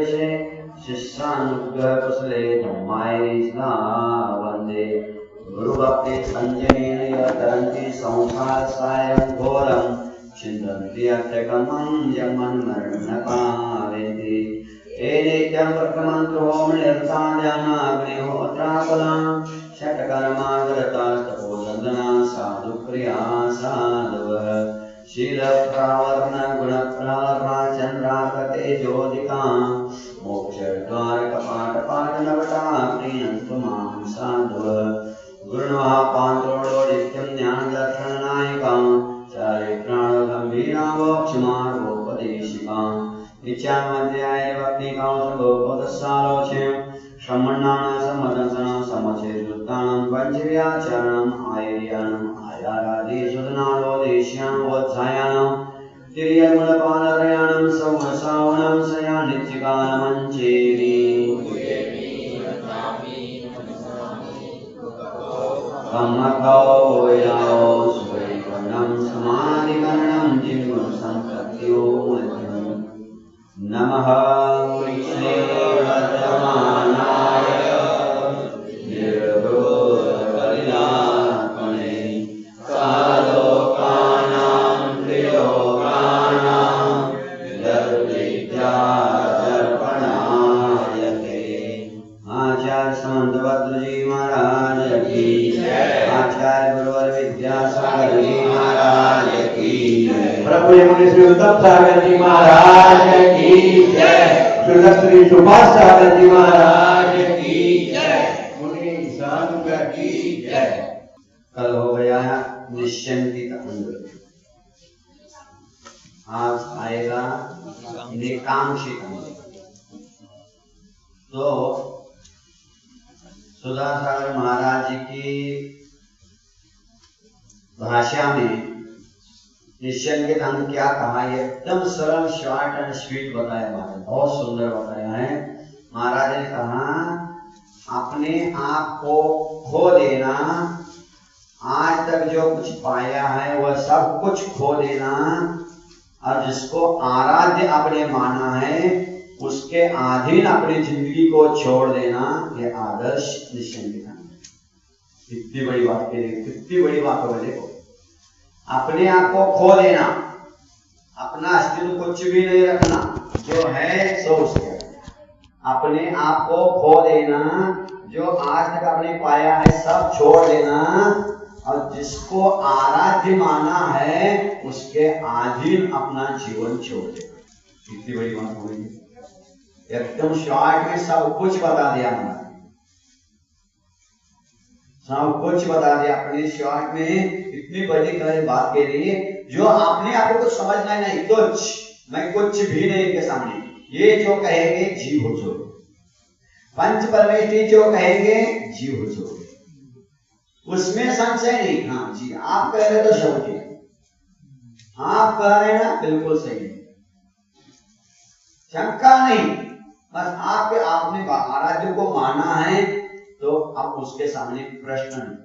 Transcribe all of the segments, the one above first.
प्रवेशे शिष्यानुग्रह कुशले धम्माय वंदे गुरुभक्ति संजनेन यतन्ति संसार सायं घोरं छिन्दन्ति अत्यकमं जन्मन्मरणकालेति एनेत्यं वर्तमन्त्रो मृताद्यानाग्निहोत्राफलां षट्कर्माग्रतास्तपोदन्दना साधुप्रिया साधवः शीलप्रावरणगुणप्राचन्द्राकतेजोदिकां मोक्षद्वारकपाटपाटनवटा प्रीणन्तु मां साधवः गुरुर्महापान्त्रो नित्यं ज्ञानदर्शननायकां चारित्राणगम्भीरावोक्षमार्गोपदेशिकां नित्यामध्याय भक्तिकांसगोपदसालोच्यं श्रमणानां समदर्शनं समचेतुत्तानं पञ्चव्याचरणम् आयर्याणम् आयारादिशुधनालोदेश्यां वत्सायानं तिर्यगुणपालरयाणं सौमसावनं सया नित्यकालमञ्चेरि कम्मकौयायो सुवैकर्णं समाधिकरणं जिह्वं सम्पत्त्यो मध्यं नमः कृष्णे वर्तमानाय निर्गुणकलिलात्मने कालोकानां त्रिलोकानां विद्यादर्पणाय ते आचार्य समन्तभद्र जी महाराज की आचार्य गुरुवर विद्यासागर जी महाराज की प्रभु मुनि श्री उत्तम सागर जी महाराज की जय श्री सुभाष सागर जी महाराज की जय मुनि संघ की जय। कल हो गया निश्चिंतित अंग, आज आएगा निकांक्षित अंग। तो सुधासागर महाराज जी की भाषा में निश्चिंतित अंग क्या कहा, एकदम सरल शॉर्ट एंड स्वीट बताया महाराज, बहुत सुंदर बताया है। महाराज ने कहा अपने आप को खो देना, आज तक जो कुछ पाया है वह सब कुछ खो देना, और जिसको आराध्य अपने माना है उसके अधीन अपनी जिंदगी को छोड़ देना, यह आदर्श निश्चिंतित अंग। कितनी बड़ी बात कह रही, कितनी बड़ी बात हो। देखो अपने आप को खो देना, अपना अस्तित्व कुछ भी नहीं रखना, जो है सो उसके, अपने आप को खो देना, जो आज तक आपने पाया है सब छोड़ देना, और जिसको आराध्य माना है उसके अधीन अपना जीवन छोड़ देना। कितनी बड़ी बात हो गई, एकदम शॉर्ट में सब कुछ बता दिया हमने, सब कुछ बता दिया अपने शॉर्ट में। इतनी बड़ी बात कह रही है, जो आपने आपको कुछ समझना है नहीं, कुछ मैं कुछ भी नहीं के सामने, ये जो कहेंगे जीव हो जो, पंच परमेष्ठी जो कहेंगे जीव हो जो, उसमें संशय नहीं। हाँ जी, आप कह रहे तो शब्द, आप कह रहे ना बिल्कुल सही, शंका नहीं, बस आपके आपने आराध्य को माना है तो अब उसके सामने प्रश्न नहीं,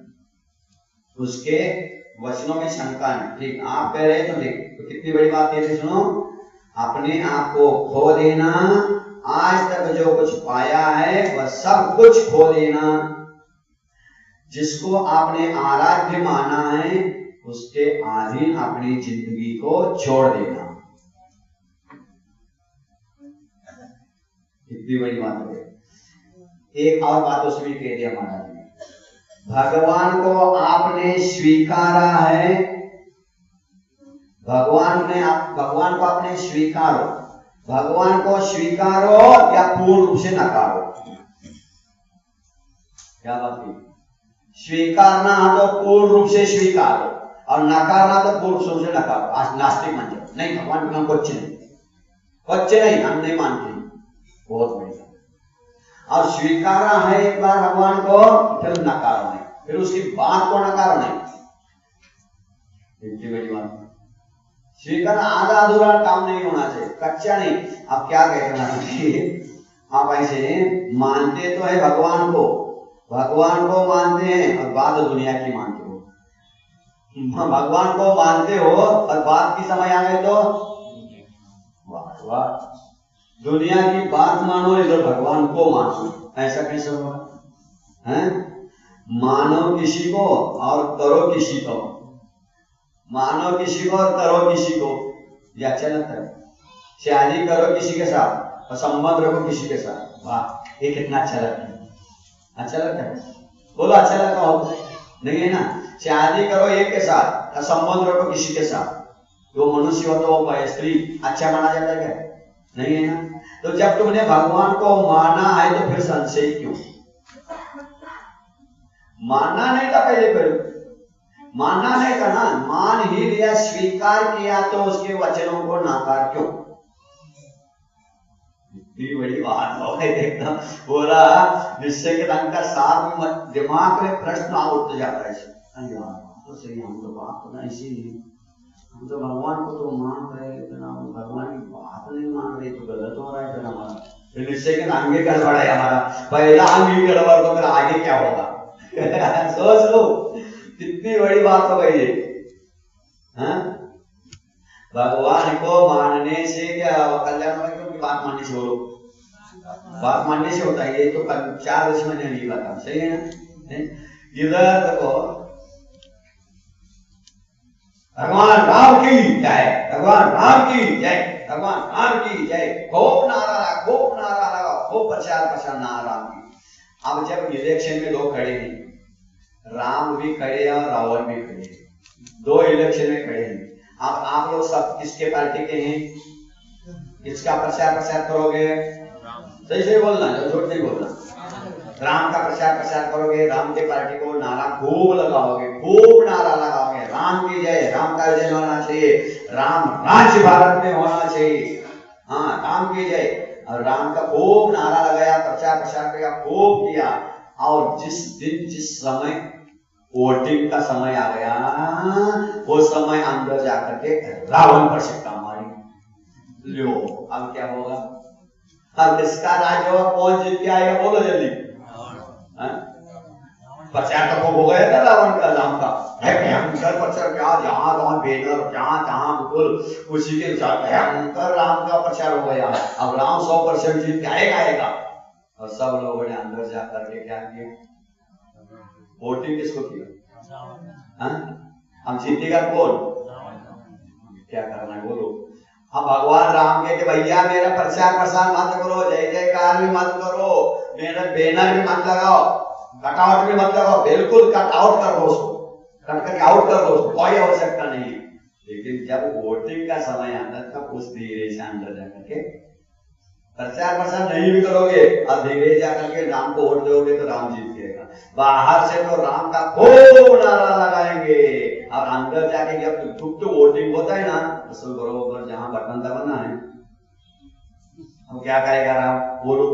उसके वचनों में शंका नहीं। ठीक, आप कह रहे तो ठीक, तो कितनी बड़ी बात कह रहे, सुनो, अपने आप को खो देना, आज तक जो कुछ पाया है वह सब कुछ खो देना, जिसको आपने आराध्य माना है उसके अधीन अपनी जिंदगी को छोड़ देना। कितनी बड़ी बात है। एक और बात उसमें कह दिया महाराज ने, भगवान को आपने स्वीकारा है, भगवान को आपने स्वीकारो, भगवान को स्वीकारो या पूर्ण रूप से नकारो। क्या बात है, स्वीकारना तो पूर्ण रूप से स्वीकारो और नकारना तो पूर्ण रूप से नकारो। आज नास्तिक मान जाओ, नहीं भगवान के नाम कुछ नहीं, हम नहीं मानते, बहुत बढ़िया। और स्वीकारा है एक बार भगवान को, फिर नकारो नहीं, फिर उसकी बात को नकारो नहीं। इतनी बड़ी बात, स्वीकार आधा अधूरा काम नहीं होना चाहिए, कच्चा नहीं। अब क्या कहना चाहिए, आप ऐसे मानते तो है भगवान को मानते हैं और बात दुनिया की मानते हो, भगवान को मानते हो और बात की समय आ गए तो वाह वाह, दुनिया की बात मानो, इधर भगवान को मानो, ऐसा कैसे होगा? हैं? मानो किसी को और करो किसी को, मानो किसी को और करो किसी को, ये अच्छा लगता है। शादी करो किसी के साथ और संबंध रखो किसी के साथ, वाह ये कितना अच्छा लगता है। अच्छा लगता है? बोलो अच्छा लगता हो? नहीं है ना? शादी करो एक के साथ और संबंध रखो किसी के साथ, वो मनुष्य हो तो वो स्त्री, अच्छा माना जाता है क्या? नहीं है ना? तो जब तुमने भगवान को माना है तो फिर संशय क्यों? मानना नहीं था पहले, फिर मानना नहीं था ना, मान ही लिया, स्वीकार किया, तो उसके वचनों को नाकार क्यों? इतनी बड़ी बात हो गई, देखना पूरा निश्चय के ढंग का साथ में दिमाग में प्रश्न आ उठ जाता है। तो सही, हम तो बात तो ना इसीलिए हम तो भगवान को तो मान रहे, लेकिन हम भगवान की बात नहीं मान रहे, तो गलत हो रहा है। फिर हमारा निश्चय के अंग गड़बड़ है, हमारा पहला अंग ही गड़बड़, तो फिर आगे क्या होगा? सोच लो कितनी बड़ी बात हो गई है। भगवान को मानने से क्या कल्याण होगा? क्योंकि बात मानने से बोलो, बात मानने से होता है। ये तो 4 वर्ष मैंने नहीं बताया, सही है ना? इधर देखो, भगवान राम की जय, भगवान राम की जय, भगवान राम की जय, खूब नारा लगा, खूब प्रचार नारा की। अब जब इलेक्शन में लोग खड़े हैं, राम भी खड़े हैं और रावण भी खड़े हैं, 2 इलेक्शन में खड़े हैं। अब आप लोग सब किसके पार्टी के हैं? किसका प्रचार करोगे? सही से बोलना, जो झूठ नहीं बोलना। राम का प्रचार करोगे, राम के पार्टी को नारा खूब लगाओगे, खूब नारा लगाओगे, राम की जय, राम का जय होना चाहिए, राम राज्य भारत में होना चाहिए, हाँ राम की जय। और राम का खूब नारा लगाया, प्रचार किया, खूब किया। और जिस दिन जिस समय वोटिंग का समय आ गया, वो समय अंदर जाकर के रावण पर सिक्का मारी लो। अब क्या होगा? अब किसका राज होगा? कौन जीत के आएगा? बोलो जल्दी। प्रचार तो हो गया था रावण का, राम का भयंकर प्रचार, क्या जहां तहां बैनर, जहां तहां बिल्कुल उसी के साथ भयंकर राम का प्रचार हो गया। अब राम 100% जीत के आएगा। और सब लोगों ने अंदर जा करके क्या किया? वोटिंग किसको किया? हम जीतेगा कौन? क्या करना है बोलो? हम भगवान राम के भैया मेरा प्रचार मत करो, जय जयकार भी मत करो, मेरा बैनर भी मत लगाओ, कटआउट भी मत लगाओ, बिल्कुल कटआउट कर दो उसको, कट करके आउट कर दो उसको, कोई आवश्यकता नहीं है। लेकिन जब वोटिंग का समय आता है तब उस धीरे से अंदर जाकर के प्रचार नहीं भी करोगे और धीरे जाकर के राम को वोट दोगे तो राम जीत जाएगा। बाहर से तो राम का खूब नारा लगाएंगे और अंदर जाके जब गुप्त वोटिंग होता है ना, तो बरोबर जहां बटन दबाना है, अब क्या करेगा राम? बोलो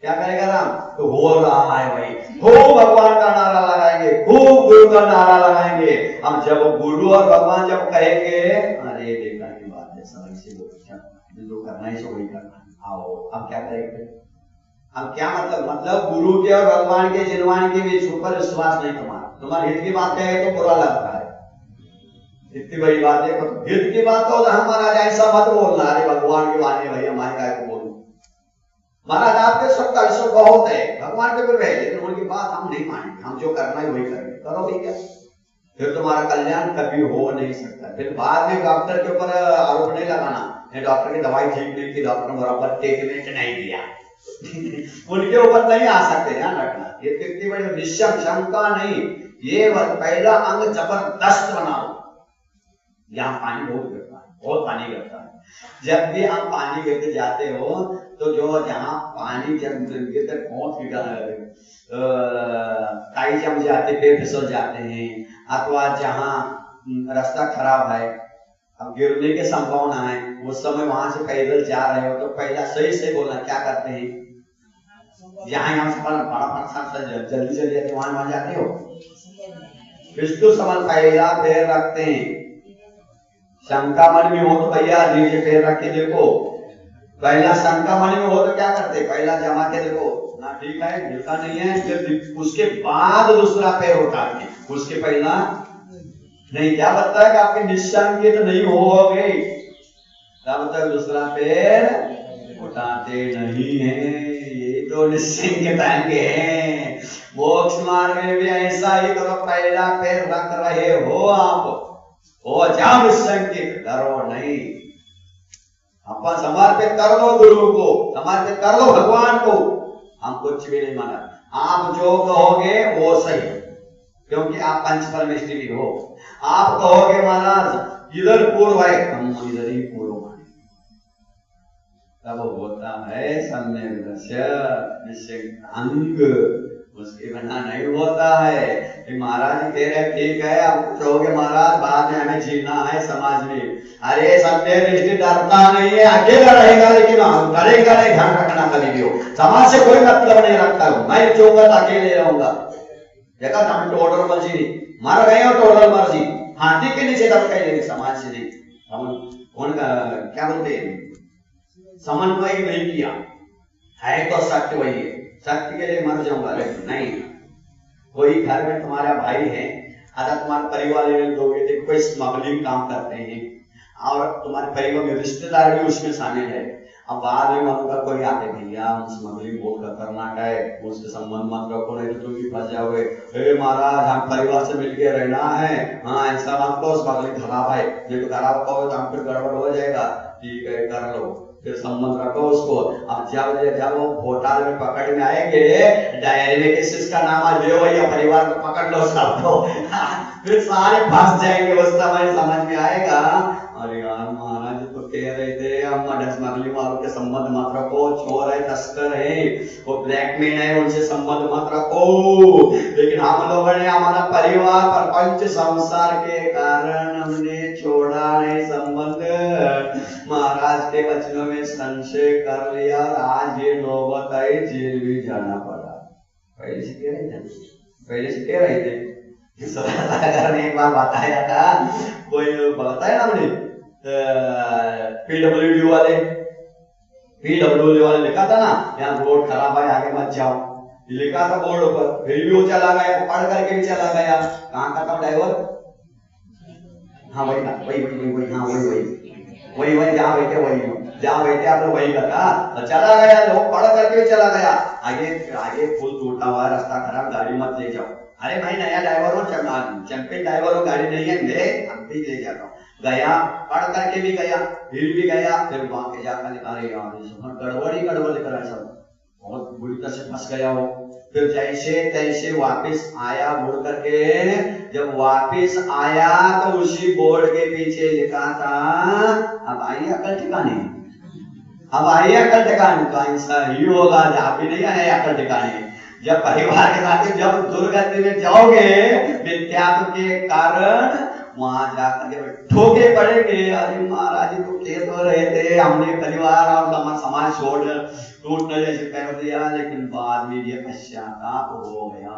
क्या करेगा राम? तो हो रहा है भाई, खूब भगवान का नारा लगाएंगे, खूब गुरु का नारा लगाएंगे। अब जब गुरु और भगवान जब कहेंगे, अरे देखा की बात है, समझ से जो करना है सो वही करना है, आओ अब क्या करेंगे? अब क्या मतलब गुरु के और भगवान के जिनवान के बीच ऊपर विश्वास नहीं तुम्हारा हित की बात कहे तो बुरा लगता है। इतनी बड़ी बात है, हित की बात हो तो हमारा ऐसा मत बोलना, अरे भगवान की वाणी भाई हमारी काय को बोलू। महाराज आपके सब का विश्व बहुत है, भगवान के गुरु है, लेकिन उनकी बात हम नहीं मानेंगे, हम जो करना है वही करेंगे। करो भैया, फिर तुम्हारा कल्याण कभी हो नहीं सकता। फिर बाद में डॉक्टर के ऊपर आरोप नहीं लगाना, डॉक्टर की दवाई ठीक नहीं थी, डॉक्टर बराबर ट्रीटमेंट नहीं दिया उनके ऊपर नहीं आ सकते, ध्यान रखना। ये कितनी बड़ी निश्चय शंका नहीं, ये पहला अंग जबरदस्त बनाओ। यहाँ पानी बहुत गिरता है, बहुत पानी गिरता है। जब भी आप पानी गिरते जाते हो तो जो जहाँ पानी जब गिरते काई जम जाते, पैर फिसल जाते हैं, अथवा जहाँ रास्ता खराब है, अब गिरने की संभावना है, उस समय वहां से पैदल जा रहे हो तो पहला सही से बोलना क्या करते हैं? यहाँ से बड़ा जल्दी जाते वहां जाते हो, विष्णु समन पहला पैर रखते हैं। शंका मन में हो तो भैया नीचे पैर रख के देखो, पहला शंका मन में हो तो क्या करते? पहला जमा के देखो ना, ठीक है मिलता नहीं है, फिर उसके बाद दूसरा पैर उठाते, उसके पहला नहीं। क्या बताया कि आपके निशंकित नहीं होगे, क्या बताया? दूसरा पैर लौटाते नहीं है। ये तो निश्चिंत हैं। मोक्ष मार्ग में भी ऐसा ही करो, पहला पैर रख रहे हो आप, हो जाओ निश्चिंत, डरो नहीं। अपन समर्पित कर लो गुरु को, समर्पित कर लो भगवान को, हम कुछ भी नहीं माना। आप जो कहोगे वो सही, क्योंकि आप पंच परमेष्टि भी हो। आप कहोगे महाराज इधर पूर्व है, हम इधर ही पूर्व माने, तब होता है सम्यक। उसके बिना नहीं होता है। महाराज कह रहे ठीक है, आप कहोगे महाराज बाद में हमें जीना है समाज में। अरे सम्य दृष्टि डरता नहीं है, अकेला रहेगा, लेकिन हम डरेगा नहीं, ध्यान रखना कभी भी हो। समाज से कोई मतलब नहीं रखता हूं मैं, चौकत अकेले रहूंगा। देखा हम टोटल मर्जी नहीं, मर गए हो टोटल मर्जी, हाथी के नीचे दब गए, समाज से नहीं। हम उनका क्या बोलते हैं, समन्वय नहीं किया है तो सत्य वही है, सत्य के लिए मर जाऊंगा, लेकिन नहीं। कोई घर में तुम्हारा भाई है, अगर तुम्हारे परिवार में दोगे तो कोई स्मगलिंग काम करते हैं और तुम्हारे परिवार में रिश्तेदार भी उसमें शामिल है। अब बाद में मनुका कोई आते भैया स्मगलिंग बहुत खतरनाक है, उसके संबंध मत रखो नहीं तो तुम भी फंस जाओगे। हे महाराज हम परिवार से मिलकर रहना है, हाँ ऐसा मत करो, स्मगलिंग खराब है, ये तो खराब कहो तो हम फिर गड़बड़ हो जाएगा। ठीक है कर लो, फिर संबंध रखो उसको। अब जब वो घोटाले में पकड़ में आएंगे, डायरी में किसका नाम आ ले भैया परिवार को पकड़ लो सबको, फिर सारे फंस जाएंगे। उस समय समझ में आएगा अरे यार महाराज तो कह रहे थे हम स्मगलिंग वालों के संबंध मत रखो, चोर है तस्कर है वो ब्लैकमेन है, उनसे संबंध मत रखो। लेकिन हम लोगों ने हमारा परिवार प्रपंच संसार के कारण हमने छोड़ा नहीं संबंध। महाराज के वचनों में संशय कर लिया, आज ये नौबत आई, जेल भी जाना पड़ा। पहले से कह रहे थे, पहले से कह रहे थे। अगर ने एक बार बताया था, कोई बताया ना हमने पीडब्ल्यूडी वाले लिखा था ना, यहाँ रोड खराब है आगे मत जाओ, लिखा था बोर्ड पर, फिर भी वो चला गया, पढ़ करके भी चला गया। कहाँ का था ड्राइवर? हाँ वही था, वही हाँ वही जहाँ बैठे आप लोग वही का चला गया, लोग पढ़ करके चला गया। आगे पुल टूटा हुआ, रास्ता खराब, गाड़ी मत ले जाओ। अरे भाई नया ड्राइवर हो, चैंपियन ड्राइवर हो, गाड़ी नहीं है ले, हम भी ले जाता हूँ। गया, पढ़ करके भी गया, फिर भी गया, फिर वहां पे जाकर अरे यार गड़बड़ कर सब, बहुत बुरी तरह से फंस गया हो। फिर जैसे तैसे वापस आया मुड़ करके, जब वापस आया तो उसी बोर्ड के पीछे लिखा था अब आई अकल ठिकाने, अब आई अकल ठिकाने। तो ऐसा ही होगा, जहाँ भी नहीं आए अकल ठिकाने। जब परिवार के साथ जब दुर्गति में जाओगे विद्यात्व के कारण, वहां जाकर ठोके पड़ेंगे। अरे महाराज तो कह तो रहे थे हमने परिवार और समाज छोड़ टूटने जैसे कर दिया, लेकिन बाद में ये पश्चाताप हो गया।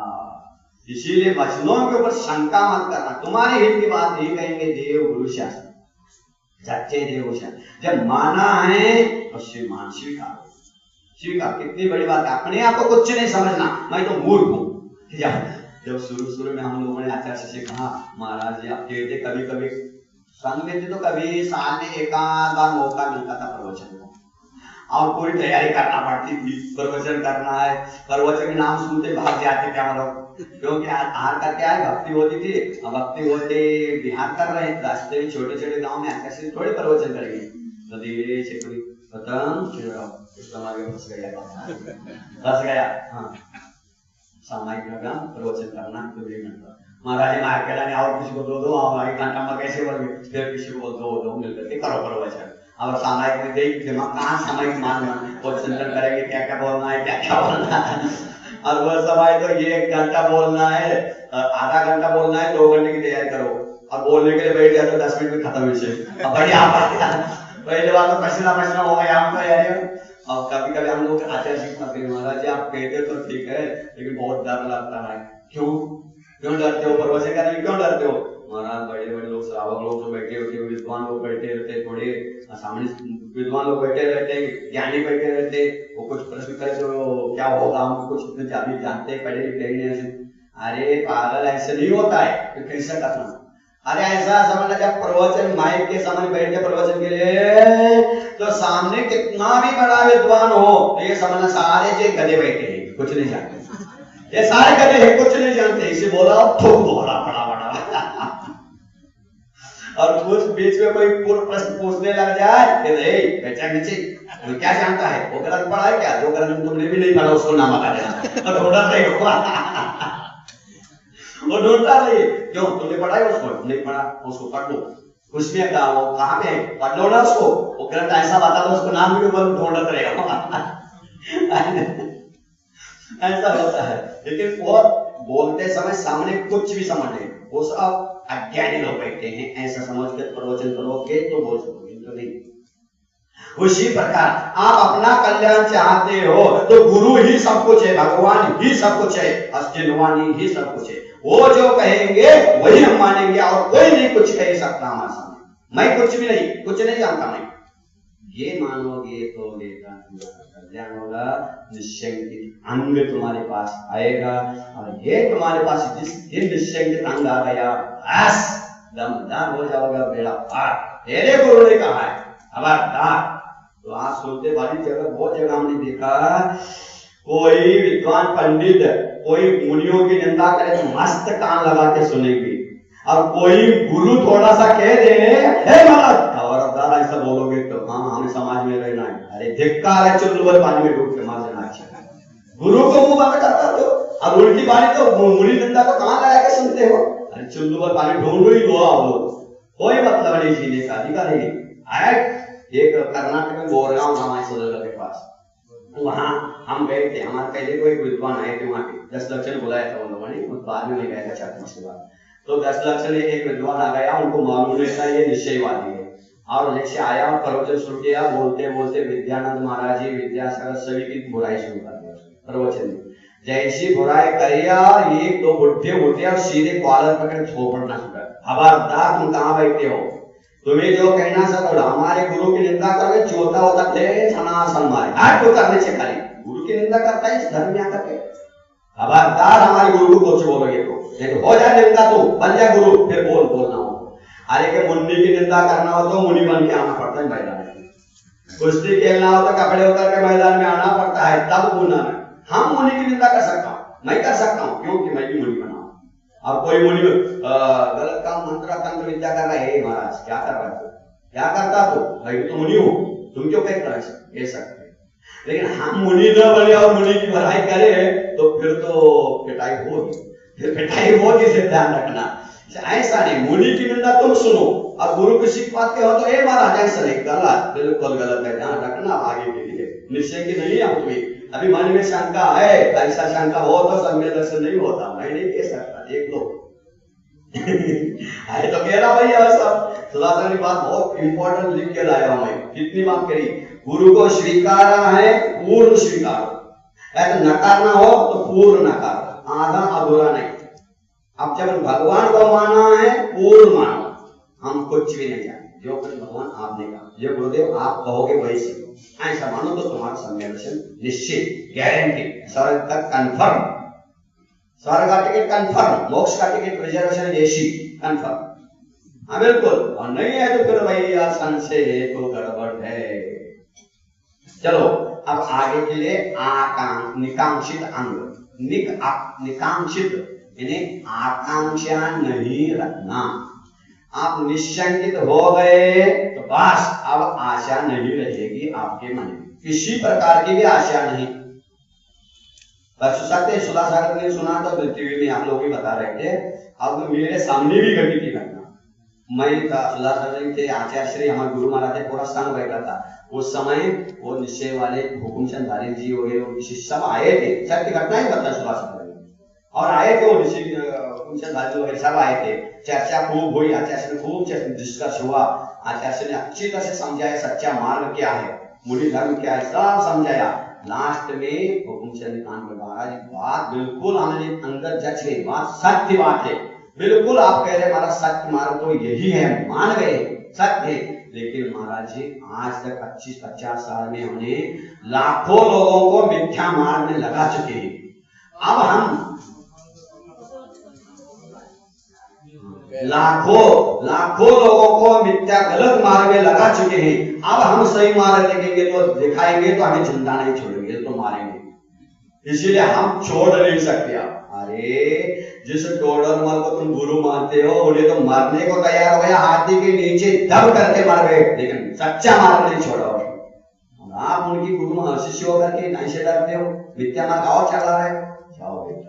इसीलिए वचनों के ऊपर शंका मत करना, तुम्हारे हित की बात नहीं कहेंगे। देव गुरु शास्त्र सच्चे देव शास्त्र जब माना है तो श्रीमान स्वीकार, कितनी बड़ी बात है। अपने आप को कुछ नहीं समझना, मैं तो मूर्ख हूँ। जब शुरू में हम लोगों ने आचार्य से कहा महाराज जी आप कहते कभी कभी संग में थे, तो कभी साल में एक आध बार मौका मिलता था प्रवचन को, और पूरी तैयारी करना पड़ती थी, प्रवचन करना है। प्रवचन के नाम सुनते भाग जाते थे हम लोग, क्योंकि हार करके आए भक्ति होती थी। अब भक्ति होते बिहार कर रहे, रास्ते में छोटे छोटे गाँव में कैसे थोड़े प्रवचन करेंगे, तो धीरे से कोई फंस गया। हाँ सामाजिक प्रोग्राम प्रवचन करना तो भी घंटा, महाराज ने अकेला ने और किसी को दो हमारे घंटा में कैसे बोल, फिर किसी को दो मिलकर के करो प्रवचन। अब सामाजिक में देख दिमाग कहाँ सामाजिक मानना, वो चिंतन करेंगे क्या क्या बोलना है, क्या क्या बोलना है। और वह समय तो ये 1 घंटा बोलना है, आधा घंटा बोलना है, 2 घंटे की तैयारी करो, और बोलने के लिए बैठ जाए तो 10 मिनट में खत्म विषय। बढ़िया पहले बार तो पसीना हो गया हमको यार। और कभी कभी हम लोग आचार्य जी महाराज जी आप कहते तो ठीक है, लेकिन बहुत डर लगता है। क्यों डरते हो? प्रवचन करने में क्यों डरते हो? महाराज बड़े बड़े लोग श्रावक लोग तो बैठे होते, विद्वान लोग बैठे रहते, थोड़े सामने विद्वान लोग बैठे रहते, ज्ञानी बैठे रहते, वो कुछ प्रश्न करे तो क्या होगा, हम कुछ जानते पढ़े लिखे नहीं। अरे पागल ऐसे नहीं होता है, तो कैसे करना। अरे ऐसा समझना, जब प्रवचन माइक के सामने बैठ के प्रवचन के लिए तो सामने कितना भी बड़ा विद्वान हो तो ये समझना सारे जे गधे बैठे हैं, कुछ नहीं जानते। ये सारे गधे हैं, कुछ नहीं जानते। इसे बोला थोक दो बड़ा बड़ा बड़ा और कुछ बीच में कोई पूर्ण प्रश्न पूछने लग जाए तो क्या जानता है, वो गलत पढ़ा है क्या, जो गलत तुमने भी नहीं पढ़ा उसको नाम बता देना और ढूंढा नहीं हुआ वो ढूंढता नहीं, क्यों तुमने पढ़ा है उसको, नहीं पढ़ा उसको पढ़ लो, उसमें कहाँ पे पढ़ लो ना उसको, वो गलत ऐसा बता दो उसको नाम भी ढूंढता रहेगा ऐसा होता है। लेकिन वो बोलते समय सामने कुछ भी समझ नहीं, वो सब अज्ञानी लोग बैठे हैं, ऐसा समझ कर प्रवचन करोगे तो बोल सकोगे, तो नहीं। उसी प्रकार आप अपना कल्याण चाहते हो तो गुरु ही सब कुछ है, भगवान ही सब कुछ है, अस्तित्ववाणी ही सब कुछ है। वो जो कहेंगे वही हम मानेंगे और कोई नहीं कुछ कह सकता हमारे सामने। मैं कुछ भी नहीं, कुछ नहीं जानता मैं, ये मानोगे तो वेदांत कल्याण होगा, निश्चयित अंग तुम्हारे पास आएगा। और ये तुम्हारे पास जिस दिन निश्चयित अंग आ गया बस दमदार हो जाओगा, बेड़ा पार। तेरे गुरु ने कहा है खबरदार। तो आज सुनते वाली जगह बहुत जगह हमने देखा, कोई विद्वान पंडित कोई मुनियों की निंदा करे तो मस्त कान लगा के सुनेंगे, और कोई गुरु थोड़ा सा कह दे हे महाराज खबरदार ऐसा बोलोगे तो हाँ हमें समाज में रहना है, अरे धिक्कार है, चुल्लू पानी में डूब के मार देना। अच्छा गुरु को मुंह बंद करता हो, अब उनकी बाणी तो मुनि निंदा को कहां लगा के सुनते हो, अरे चुल्लू पानी ढूंढो ही लो आप लोग, कोई मतलब नहीं जीने का अधिकार नहीं। एक कर्नाटक में गोरगांव हमारे सोलर के पास, वहां हम गए थे, हमारे पहले को एक विद्वान आए थे, वहां पे 10 लक्षण बुलाया था उन लोगों ने, बाद में गया था 4 मास के बाद। तो 10 लक्षण एक विद्वान आ गया, उनको मालूम नहीं था ये निश्चयवादी है, और लेके आया और प्रवचन शुरू किया। बोलते बोलते विद्यानंद महाराज जी विद्यासागर सभी की बुराई शुरू कर दिया प्रवचन में। जैसी बुराई करिया एक दो बुढ़े उठे और सीधे कॉलर पकड़ थोपड़ना शुरू कर, खबरदार तुम कहां बैठे हो, तुम्हें जो कहना सब हमारे गुरु की निंदा करोगे चौथा होता थे सनासन मारे हाथ तो करने से खाली गुरु की निंदा करता है इस धर्म में आकर के, खबरदार हमारे गुरु को कुछ बोलोगे तो हो जाए निंदा तो बन जाए गुरु, फिर बोलना हो। अरे के मुन्नी की निंदा करना हो तो मुनि बन के आना पड़ता है मैदान में, कुश्ती खेलना हो तो कपड़े उतर के मैदान में आना पड़ता है, तब बोलना है। हम मुनि की निंदा कर सकता हूँ, मैं कर सकता हूँ, क्योंकि मैं भी मुनि बना हूं। अब कोई मुनि गलत काम मंत्र तंत्र विद्या कर रहा है, महाराज क्या कर रहा है, क्या करता तो भाई तो मुनि हो, तुम क्यों कह सकते। लेकिन हम मुनि न बने और मुनि की भलाई करे तो फिर तो पिटाई होगी, फिर पिटाई होगी, से ध्यान रखना। ऐसा नहीं, मुनि की निंदा तुम सुनो और गुरु की शिक्षात के हो तो ए महाराज ऐसा नहीं, गलत बिल्कुल गलत है, ध्यान रखना आगे के लिए। निश्चय की नहीं है तुम्हें, अभी मन में शंका है, ऐसा शंका हो तो सम्य दर्शन नहीं होता, मैं नहीं कह सकता, देख लो है तो कह रहा भैया सब सुधाकर की बात बहुत इंपॉर्टेंट लिख के लाया हूं मैं, कितनी बात करी, गुरु को स्वीकारना है पूर्ण स्वीकार, तो नकारना हो तो पूर्ण नकार, आधा अधूरा नहीं। अब जब भगवान को माना है पूर्ण मानो, हम कुछ भी नहीं जानते, जो कुछ भगवान आपने कहा, जो गुरुदेव आप कहोगे वही सीखो, ऐसा मानो तो तुम्हारा सम्मेलन निश्चित, गारंटी, स्वर्ग का कंफर्म, स्वर्ग का टिकट कंफर्म, मोक्ष का टिकट रिजर्वेशन एसी कंफर्म, हाँ बिल्कुल। और नहीं है तो फिर भैया संशय तो गड़बड़ है। चलो अब आगे के लिए निकांक्षित अंग, निकांक्षित यानी आकांक्षा नहीं रखना। आप निश्चिंत हो गए तो बस अब आशा नहीं रहेगी आपके मन में, किसी प्रकार की भी आशा नहीं। सत्य सुधासागर ने सुना तो पृथ्वी में आप लोग भी बता रहे थे, अब मेरे सामने भी घटी थी घटना। मैं था सुधासागर थे, आचार्य श्री हमारे गुरु महाराज पूरा संघ बैठा था उस समय, वो निश्चय वाले हुकुमचंद धारी जी वगैरह उनके शिष्य सब आए थे, सत्य घटना ही बता सुधासागर और आए थे, वो ऋषि वगैरह सब आए थे, चर्चा खूब हुई, आचार्य ने खूब डिस्कस हुआ, आचार्य ने अच्छी तरह से समझाया सच्चा मार्ग क्या है, मुनि धर्म क्या है, सब समझाया। लास्ट में हुकुमचंद महाराज बात बिल्कुल हमारे अंदर जच गई, बात सत्य बात है, बिल्कुल आप कह रहे महाराज सत्य मार्ग तो यही है, मान गए सत्य है। लेकिन महाराज जी आज तक 25-50 साल में हमने लाखों लोगों को मिथ्या मार्ग में लगा चुके हैं, अब हम लाखों लाखों लोगों को मिथ्या गलत मार्ग में लगा चुके हैं। अब हम सही मार्ग देखेंगे तो दिखाएंगे तो हमें जिंदा नहीं छोड़ेंगे, तो मारेंगे। इसीलिए हम छोड़ नहीं सकते। अरे जिस टोडरमल को तुम गुरु मानते हो उन्हें तो मरने को तैयार हो गया, हाथी के नीचे दब करके मर गए, लेकिन सच्चा मार्ग नहीं छोड़ा। आप उनकी गुरु शिष्य होकर के ऐसे डरते हो, मिथ्या मार्ग और चला रहे हो।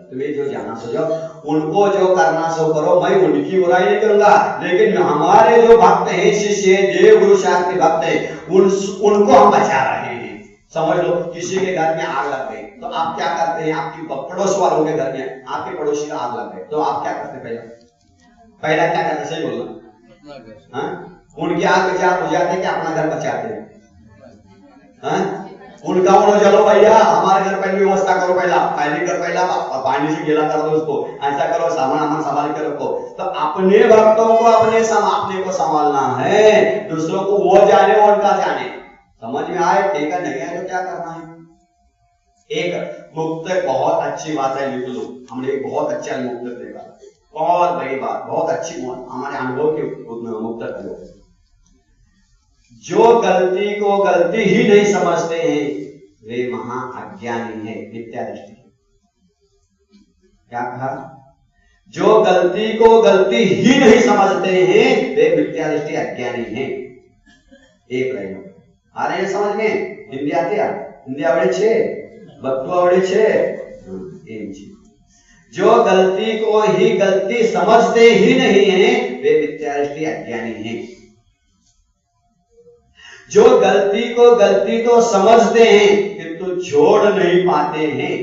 तुम्हें जो जाना सो जाओ, उनको जो करना सो करो। मैं उनकी बुराई नहीं करूंगा, लेकिन हमारे जो भक्त हैं, शिष्य देव गुरु साहब के भक्त हैं, उनको हम बचा रहे हैं। समझ लो किसी के घर में आग लग गई तो आप क्या करते हैं? आपकी पड़ोस वालों के घर में आपके पड़ोसी का आग लग गई तो आप क्या करते? पहला क्या करते? सही बोलना। उनकी आग बचा बुझाते कि अपना घर बचाते हैं? उनका उन्होंने चलो भैया हमारे घर पहले व्यवस्था करो, पहला पहले कर, पहला पानी से गिला कर दो उसको, ऐसा करो, सामान संभाल के रखो। तो अपने भक्तों को अपने को संभालना है, दूसरों को वो जाने और उनका जाने। समझ में आए? ठीक है, नहीं आए तो क्या करना है? एक मुक्तक बहुत अच्छी बात है, लिख लो। हमने एक बहुत अच्छा मुक्तक देखा, बहुत बड़ी बात, बहुत अच्छी हमारे अनुभव के मुक्तक है। जो गलती को गलती ही नहीं समझते हैं वे महा अज्ञानी है, मिथ्या दृष्टि। क्या कहा? जो गलती को गलती ही नहीं समझते हैं वे मिथ्या दृष्टि अज्ञानी है। एक रहेगा आ रहे हैं समझ में? हिंदी आती है? हिंदी आवड़े छे, बत्तू आवड़े छे। जो गलती को ही गलती समझते ही नहीं है वे मिथ्या दृष्टि अज्ञानी है। जो गलती को गलती तो समझते हैं किंतु छोड़ नहीं पाते हैं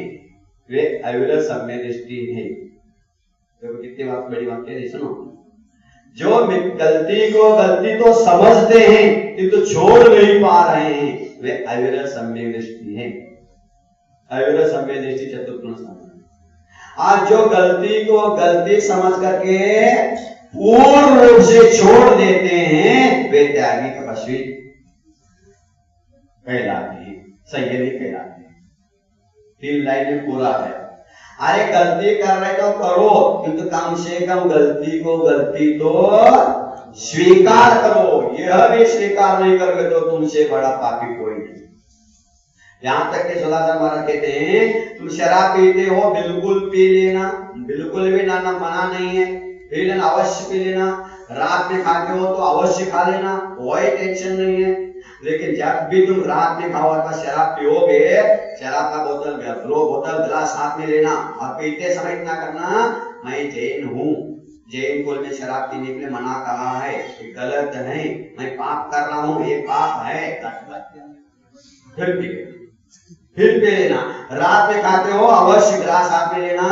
वे अविरल सम्य दृष्टि है। देखो कितनी बात बड़ी बात है, सुनो। जो गलती को गलती तो समझते हैं किंतु छोड़ नहीं पा रहे हैं वे अविरल सम्य दृष्टि है। अविरल सम्य दृष्टि चतुर्थ। आज जो गलती को गलती समझ करके पूर्ण रूप से छोड़ देते हैं वे त्यागी तपस्वी कहलाते हैं, संयमी कहलाते हैं। 3 लाइन में पूरा है। अरे गलती कर रहे तो करो, किंतु कम से कम गलती को गलती तो स्वीकार करो। यह भी स्वीकार नहीं करोगे तो तुमसे बड़ा पापी कोई नहीं। यहां तक के सुधाकर महाराज कहते हैं तुम शराब पीते हो बिल्कुल पी लेना, बिल्कुल भी ना मना नहीं है, पी लेना, अवश्य पी लेना। रात में खाते हो तो अवश्य खा लेना, कोई टेंशन नहीं है। लेकिन जब भी तुम रात में खाओ का शराब पियोगे, शराब का बोतल में 2 बोतल गिलास हाथ में लेना और पीते समय इतना करना मैं जैन हूँ, जैन कुल में शराब पीने के लिए मना कहा है, गलत है, मैं पाप कर रहा हूँ, ये पाप है। फिर पी लेना। रात में खाते हो अवश्य गिलास हाथ में लेना,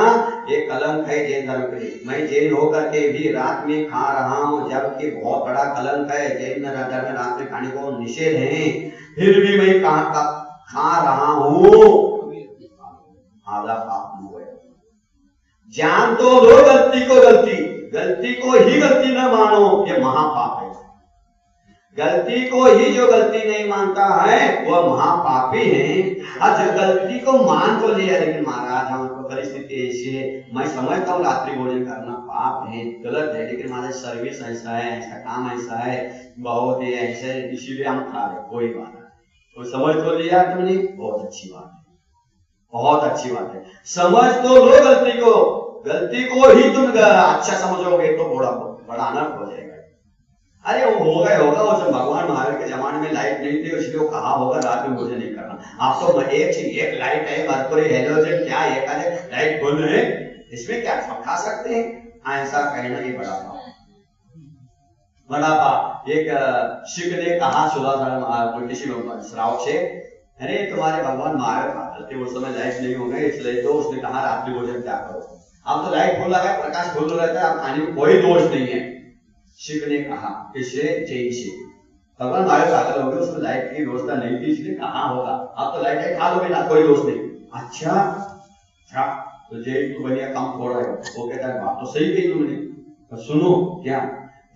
ये कलंक है जैन धर्म के लिए। मैं जैन होकर के भी रात में खा रहा हूँ, जबकि बहुत बड़ा कलंक है। जैन धर्म में रात में खाने को निषेध है, फिर भी मैं खा रहा हूँ, आधा पाप हुआ। जान तो लो गलती को गलती, गलती को ही गलती न मानो, ये महापाप है। गलती को ही जो गलती नहीं मानता है वह महापापी है। आज गलती को मान तो लिया, लेकिन महाराज हमको परिस्थिति ऐसी है, मैं समझता हूँ रात्रि भोजन करना पाप है, गलत है, लेकिन हमारा सर्विस ऐसा है, ऐसा काम ऐसा है, बहुत ही ऐसे, इसीलिए हम खा रहे। कोई बात नहीं, तो समझ तो लिया तुमने, बहुत अच्छी बात है, बहुत अच्छी बात है। समझ तो लो गलती को, गलती को ही तुम अच्छा समझोगे तो बड़ा अनर्थ हो जाएगा। अरे वो होगा वो जब भगवान महावीर के जमाने में लाइट नहीं थी, इसलिए वो कहा होगा रात में मुझे नहीं करना। आप तो एक लाइट है, मरकुरी, हेलोजन, क्या एक लाइट बोल रहे हैं, इसमें क्या सब खा सकते हैं? ऐसा कहना ये बड़ा पाप। एक शिव ने कहा सुधा किसी श्रावक से, अरे तुम्हारे भगवान महावीर खाते थे, उस समय लाइट नहीं हो गई, इसलिए तो उसने कहा रात्रि भोजन क्या करो। अब तो लाइट फुल लगा, प्रकाश फुल रहता है, अब खाने में कोई दोष नहीं है। शिव ने कहा किसे? जैन से। भगवान महावीर पागल हो गए, उसमें लाइट की व्यवस्था नहीं थी, इसलिए कहा होगा आप तो लाइट खा लोगे ना, कोई दोष नहीं। अच्छा तो जैन तो बढ़िया काम छोड़ रहे हो। वो कहता है बात तो सही कही तुमने, तो सुनो क्या,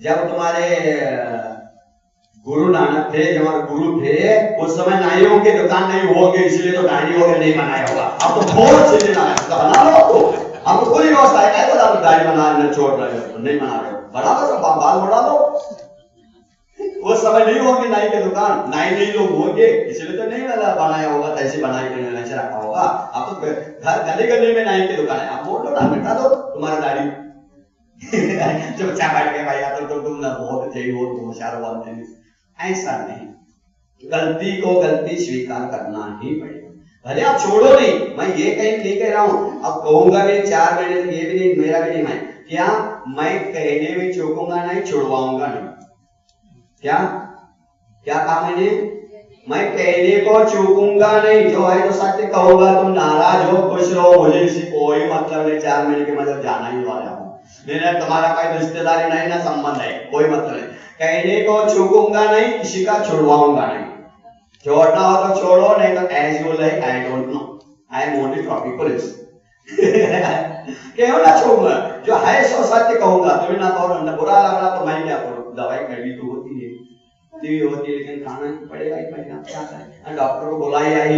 जब तुम्हारे गुरु नानक थे, जब हमारे गुरु थे, उस समय नाइयों की दुकान नहीं होगी, इसलिए तो दाढ़ी वगैरह नहीं बनाया होगा। अब तो बहुत चीजें बना लो, अब तो पूरी व्यवस्था है, दाढ़ी बना छोड़ रहे हो, नहीं बना रहे हो, बढ़ा दो, बाल बढ़ा दो। वो समय नहीं होगी नाई के दुकान, नाई नहीं लोग होंगे, इसलिए तो नहीं वाला बनाया होगा, ऐसे बनाई के ऐसे रखा होगा। आप तो घर गली गली में नाई की दुकान है, आप बोल दो ना, मिटा दो तुम्हारा दाढ़ी। जो बच्चा बैठ गया भाई तो तुम ना बहुत अच्छे हो, तुम होशियार बनते हैं, ऐसा नहीं। गलती को गलती स्वीकार करना ही पड़ेगा, भले आप छोड़ो नहीं। मैं ये कहीं नहीं कह रहा हूँ, अब कहूंगा भी 4 महीने तक, ये भी नहीं, मेरा भी नहीं है क्या, मैं कहने में चूकूंगा नहीं, छुड़वाऊंगा नहीं। क्या क्या कहा मैंने, मैं कहने को चूकूंगा नहीं, जो है तो सत्य कहूंगा। तुम नाराज हो खुश रहो, मुझे इसी कोई मतलब नहीं, 4 महीने के मतलब जाना ही वाला हूँ, मेरा तुम्हारा कोई रिश्तेदारी नहीं ना संबंध है, कोई मतलब नहीं। कहने को चूकूंगा नहीं, किसी का छुड़वाऊंगा नहीं। छोड़ना हो तो छोड़ो, नहीं तो as you like, I don't know, I am only topic police. क्यों ना छोड़ूंगा, जो है सो सत्य कहूंगा। तुम्हें ना कहो ना बुरा लग रहा तो मैं क्या करूं, दवाई कड़वी तो होती है, होती है, लेकिन खाना ही पड़ेगा ही पड़ेगा, क्या करें। डॉक्टर को बुलाया है,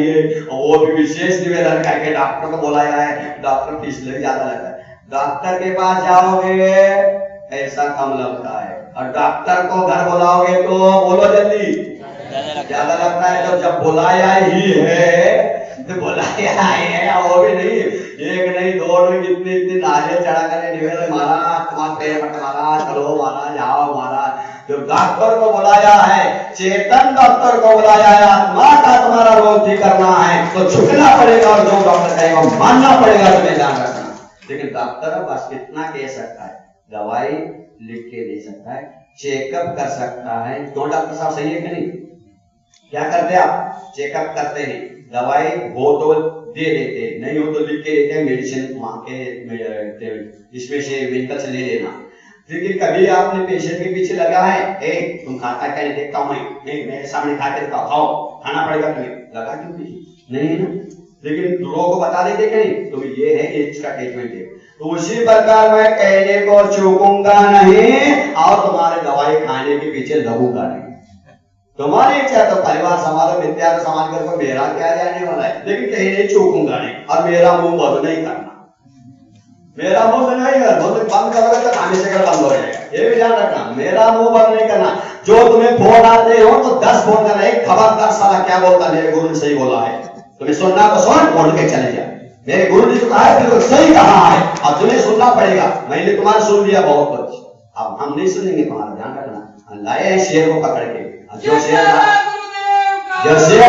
वो भी विशेष निवेदन करके डॉक्टर को बुलाया है, डॉक्टर फीस ले ज्यादा लगता है। डॉक्टर के पास जाओगे ऐसा कम लगता है, और डॉक्टर को घर बुलाओगे तो बोलो जल्दी ज्यादा लगता है। तो जब बुलाया ही है तो बुलाया है, वो भी नहीं एक नहीं दो नहीं, कितनी इतनी नारियल चढ़ा कर निवेदन, महाराज तुम्हारे पैर पट, महाराज चलो महाराज आओ महाराज। जो डॉक्टर को बुलाया है, चेतन डॉक्टर को बुलाया है, आत्मा का तुम्हारा रोग ठीक करना है तो झुकना पड़ेगा, और जो डॉक्टर कहेगा मानना पड़ेगा, तुम्हें ध्यान रखना। लेकिन डॉक्टर बस कितना कह सकता है, दवाई लिख के दे सकता है, चेकअप कर सकता है। क्यों डॉक्टर साहब, सही है कि नहीं? क्या करते आप, चेकअप करते हैं, दवाई हो तो दे देते, नहीं हो तो लिख के देते हैं, मेडिसिन वहां के इसमें से मेडिकल से ले लेना। लेकिन कभी आपने पेशेंट के पीछे लगा है, ए तुम खाता क्या, देखता हूं मैं, मेरे सामने खा के दिखाओ, खाओ, खाना पड़ेगा तुम्हें, लगा क्यों नहीं है ना। लेकिन लोगों को बता देते कि नहीं, तो ये है इसका ट्रीटमेंट है। तो उसी प्रकार मैं कहने को चूकूंगा नहीं, और तुम्हारे दवाई खाने के पीछे लगूंगा नहीं। तुम्हारी इच्छा तो परिवार संभालो, विद्या संभाल कर, मेरा क्या जाने वाला है, लेकिन कहीं नहीं चूकूंगा नहीं, और मेरा मुंह बंद नहीं करना, मेरा मुंह नहीं कर, बंद करोगे तो खाने से बंद हो जाएगा, ये भी ध्यान रखना। मेरा मुंह बंद नहीं करना, जो तुम्हें फोन आते हो तो 10 फोन करना, एक खबरदार साला क्या बोलता, मेरे गुरु ने सही बोला है, तुम्हें सुनना तो सुन, फोन के चले जाए, मेरे गुरु जी तो कहा है बिल्कुल सही कहा है, और तुम्हें सुनना पड़ेगा। मैंने तुम्हारा सुन लिया बहुत कुछ, अब हम नहीं सुनेंगे, तुम्हारा ध्यान रखना। लाए हैं शेर को पकड़ के, जो शेर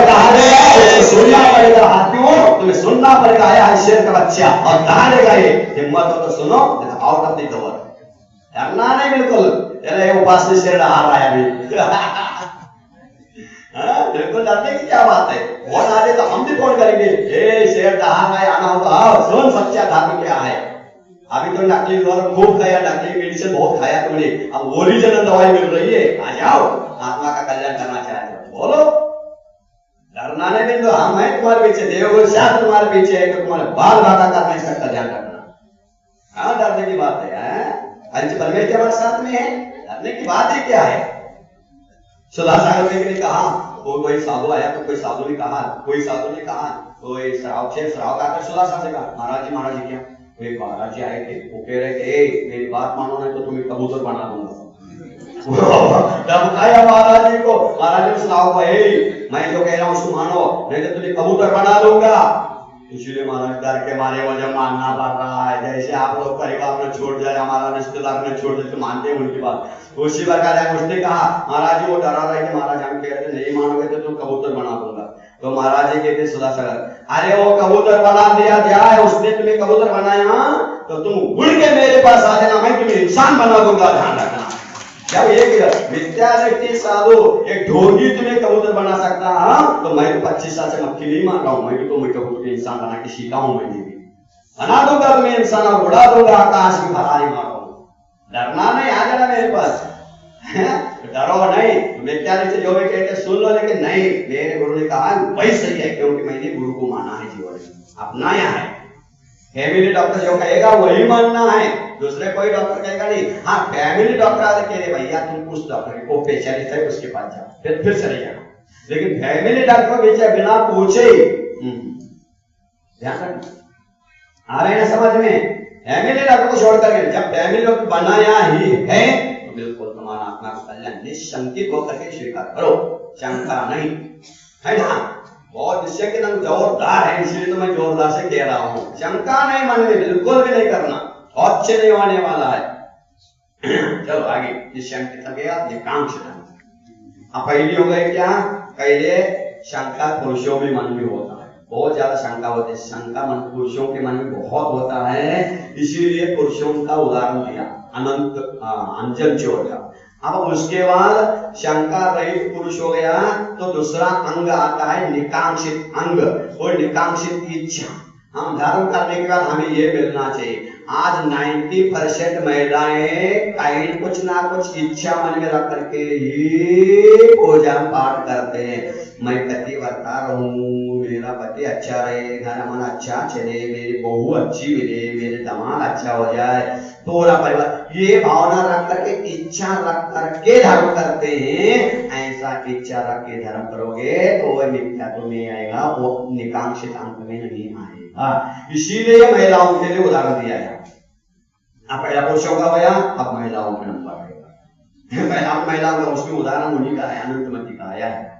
कहा गया सुनना पड़ेगा, हाथियों तुम्हें सुनना पड़ेगा, आया है शेर का बच्चा और कहा देगा, ये हिम्मत हो तो सुनो, आउट ऑफ द कवर, डरना नहीं बिल्कुल। ये उपास में शेर हार रहा है अभी। बिल्कुल डरने की क्या बात है, फोन आ जाए तो हम भी फोन करेंगे, ए शेर दहा रहा है, आना हो तो आओ, सुन सच्चा धार्मिक क्या है। अभी तो नकली दवा खूब खाया, नकली मेडिसिन बहुत खाया तुमने, अब ओरिजिनल दवाई मिल रही है, आ जाओ, आत्मा का कल्याण करना चाहते हो बोलो, डरना नहीं। बिंदु हम हैं तुम्हारे पीछे, देवगुरु शास्त्र तुम्हारे पीछे है, तो तुम्हारे बाल बाधा कर नहीं सकता, ध्यान रखना। हाँ डरने की बात है, पंच परमेश्वर हमारे साथ में है, डरने की बात ही क्या है। सुधा सागर ने कहा, कोई साधु आया तो कोई साधु ने कहा, कोई श्राव का सुधा सागर से कहा, महाराज जी क्या, वे महाराज जी आए थे, वो कह रहे थे मेरी बात मानो नहीं तो तुम्हें कबूतर बना दूंगा। जब आया महाराज जी को, महाराज जी सुनाओ भाई, मैं जो कह रहा हूँ उसको मानो, नहीं तो तुम्हें कबूतर बना दूंगा। इसलिए महाराज डर के मारे वो जब मानना पड़ रहा है, जैसे आप लोग परिवार में छोड़ जाए, हमारा रिश्तेदार में छोड़ जाए तो मानते हैं उनकी बात, उसी प्रकार उसने कहा, महाराज जी वो डरा रहा है कि महाराज हम कह रहे थे नहीं मानोगे तो तुम कबूतर बना दूंगा। तो महाराज जी कहते सुधा सागर, अरे वो कबूतर बना दिया क्या है, उसने तुम्हें कबूतर बनाया तो तुम उड़ के मेरे पास आ जाना, मैं तुम्हें इंसान बना दूंगा, ध्यान रखना। जब एक विद्यार्थी साधु एक ढोंगी तुम्हें कबूतर बना सकता है, तो मैं तो 25 साल से मक्खी नहीं मान रहा हूं, मैं तो कबूतर इंसान बना के सीखा हूं, मैंने भी बना दूंगा तुम्हें इंसान, और उड़ा दूंगा आकाश की फरारी मारूंगा। डरना नहीं, आ जाना मेरे पास, डरो नहीं। विद्यार्थी जो भी कहते सुन लो, लेकिन नहीं, मेरे गुरु ने कहा वही सही है, क्योंकि मैंने गुरु को माना है, जीवन अपनाया है। फैमिली डॉक्टर जो कहेगा वही मानना है, दूसरे कोई डॉक्टर कहेगा नहीं। हाँ फैमिली डॉक्टर आते कह रहे भैया तुम उस डॉक्टर को स्पेशलिस्ट है उसके पास जाओ, फिर चले जाओ, लेकिन फैमिली डॉक्टर पीछे बिना पूछे ध्यान रखना। आ रहे ना समझ में, फैमिली लाइफ को छोड़ करके जब फैमिली लाइफ बनाया ही है तो बिल्कुल तुम्हारा आत्मा का कल्याण निशंकित होकर के स्वीकार करो, शंका नहीं, है ना। बहुत निश्चय के अंग जोरदार है, इसलिए तो मैं जोरदार से कह रहा हूँ। शंका नहीं मन में, बिल्कुल भी नहीं करना, बहुत नहीं होने वाला है। चलो आगे, निशंकित हो गया निकांक्ष धन। अब पहली हो गई क्या, पहले शंका पुरुषों में मन में होता है, बहुत ज्यादा शंका होती है, शंका मन पुरुषों के मन में बहुत होता है, इसीलिए पुरुषों का उदाहरण दिया अनंत अंजन चोर का। अब उसके बाद शंका रहित पुरुष हो गया तो दूसरा अंग आता है निकांक्षित अंग और निकांक्षित इच्छा। हम धर्म करने के बाद हमें ये मिलना चाहिए। आज 90% महिलाएं कहीं कुछ ना कुछ इच्छा मन में रख करके ही पूजा पाठ करते हैं। मैं पतिव्रता रहूं, मेरा पति अच्छा रहे, घर मन अच्छा चले, मेरी बहू अच्छी मिले, मेरे दामाद अच्छा हो जाए, पूरा परिवार, ये भावना रख करके इच्छा रख करके धर्म करते हैं। ऐसा इच्छा रख के धर्म करोगे तो वह मिथ्यात्व में आएगा, वो निकांक्षित अंक में नहीं आएगा। इसीलिए महिलाओं के लिए उदाहरण दिया है। अब पहला पुरुषों का गया, अब महिलाओं का नंबर आएगा। पहला महिलाओं का उसमें उदाहरण उन्हीं का है, अनंतमती का आया है।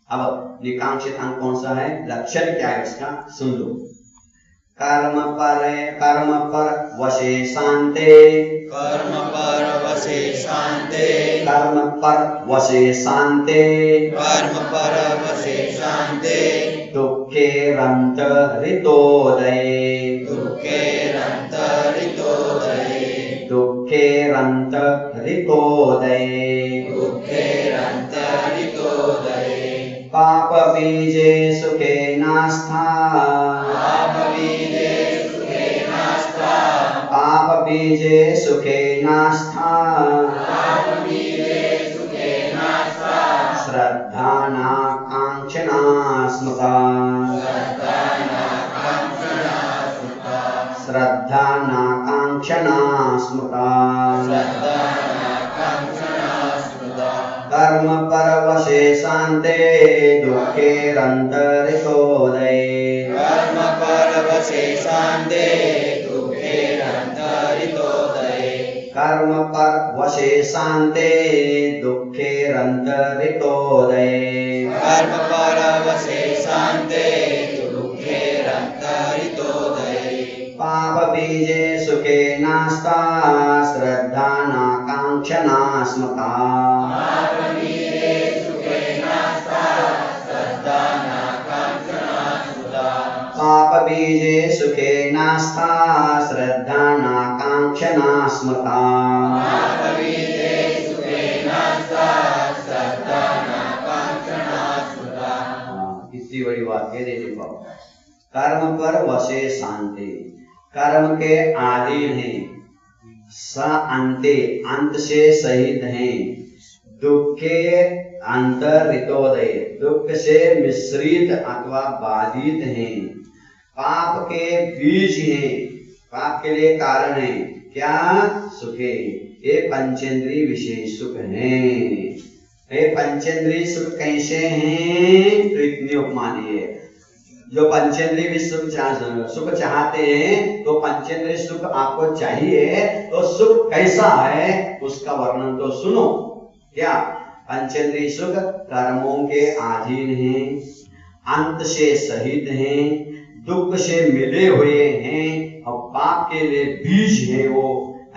अब निकांक्षित अंक कौन सा है, लक्षण क्या है उसका, सुन लो। कर्म पर वशे शांते, कर्म पर वशे शांते, कर्म पर वशे शांते, कर्म पर वशे शांते, दुखे रंत ऋतोदये, दुखे रंत ऋतोदये, दुखे रंत ऋतोदये, दुखे रंत ऋतोदये, पाप बीजे सुखे नास्था, पाप बीजे सुखे नास्ता, पाप बीजे सुखे नास्था, पाप बीजे सुखे नास्ता, श्रद्धाना कांक्षना स्मृता, श्रद्धाना कांक्षना स्मृता, श्रद्धाना कांक्षना स्मृता, श्रद्धाना कांक्षना स्मृता, कर्म पर वशे शांते दुखे रंत ऋतोदये, कर्म पर वशे शांते, दुखे रंत ऋतोदये, कर्म पर वशे शांते दुखे रंत ऋतोदये, कर्म पर वशे शांते, दुखे रंत ऋतोदये, पाप बीजे सुखे नास्ता, श्रद्धाना कांक्षना स्मृता, पाप बीजे सुखे नास्ता, श्रद्धाना कांक्षना स्मृता, पाप बीजे सुखे नास्ता, श्रद्धाना कांक्षना स्मृता, पाप बीजे सुखे नास्ता, श्रद्धाना कांक्षना स्मृता। कितनी बड़ी बात है, देखो। कर्म पर वशे शांति, कर्म के अधीन है, स अंते अंत से सहित हैं, दुखे अंतर ऋतोदय दुख से मिश्रित अथवा बाधित हैं, पाप के बीज हैं, पाप के लिए कारण है क्या, सुखे, ये पंचेंद्रीय विशेष सुख हैं। ये पंचेंद्रीय सुख कैसे हैं, तो इतनी उपमा दी है। जो पंचेंद्रीय सुख चाहते हैं तो पंचेंद्रीय सुख आपको चाहिए, तो सुख कैसा है उसका वर्णन तो सुनो। क्या, पंचेंद्रीय सुख कर्मों के अधीन हैं, अंत से सहित हैं, दुख से मिले हुए हैं और पाप के लिए बीज है वो।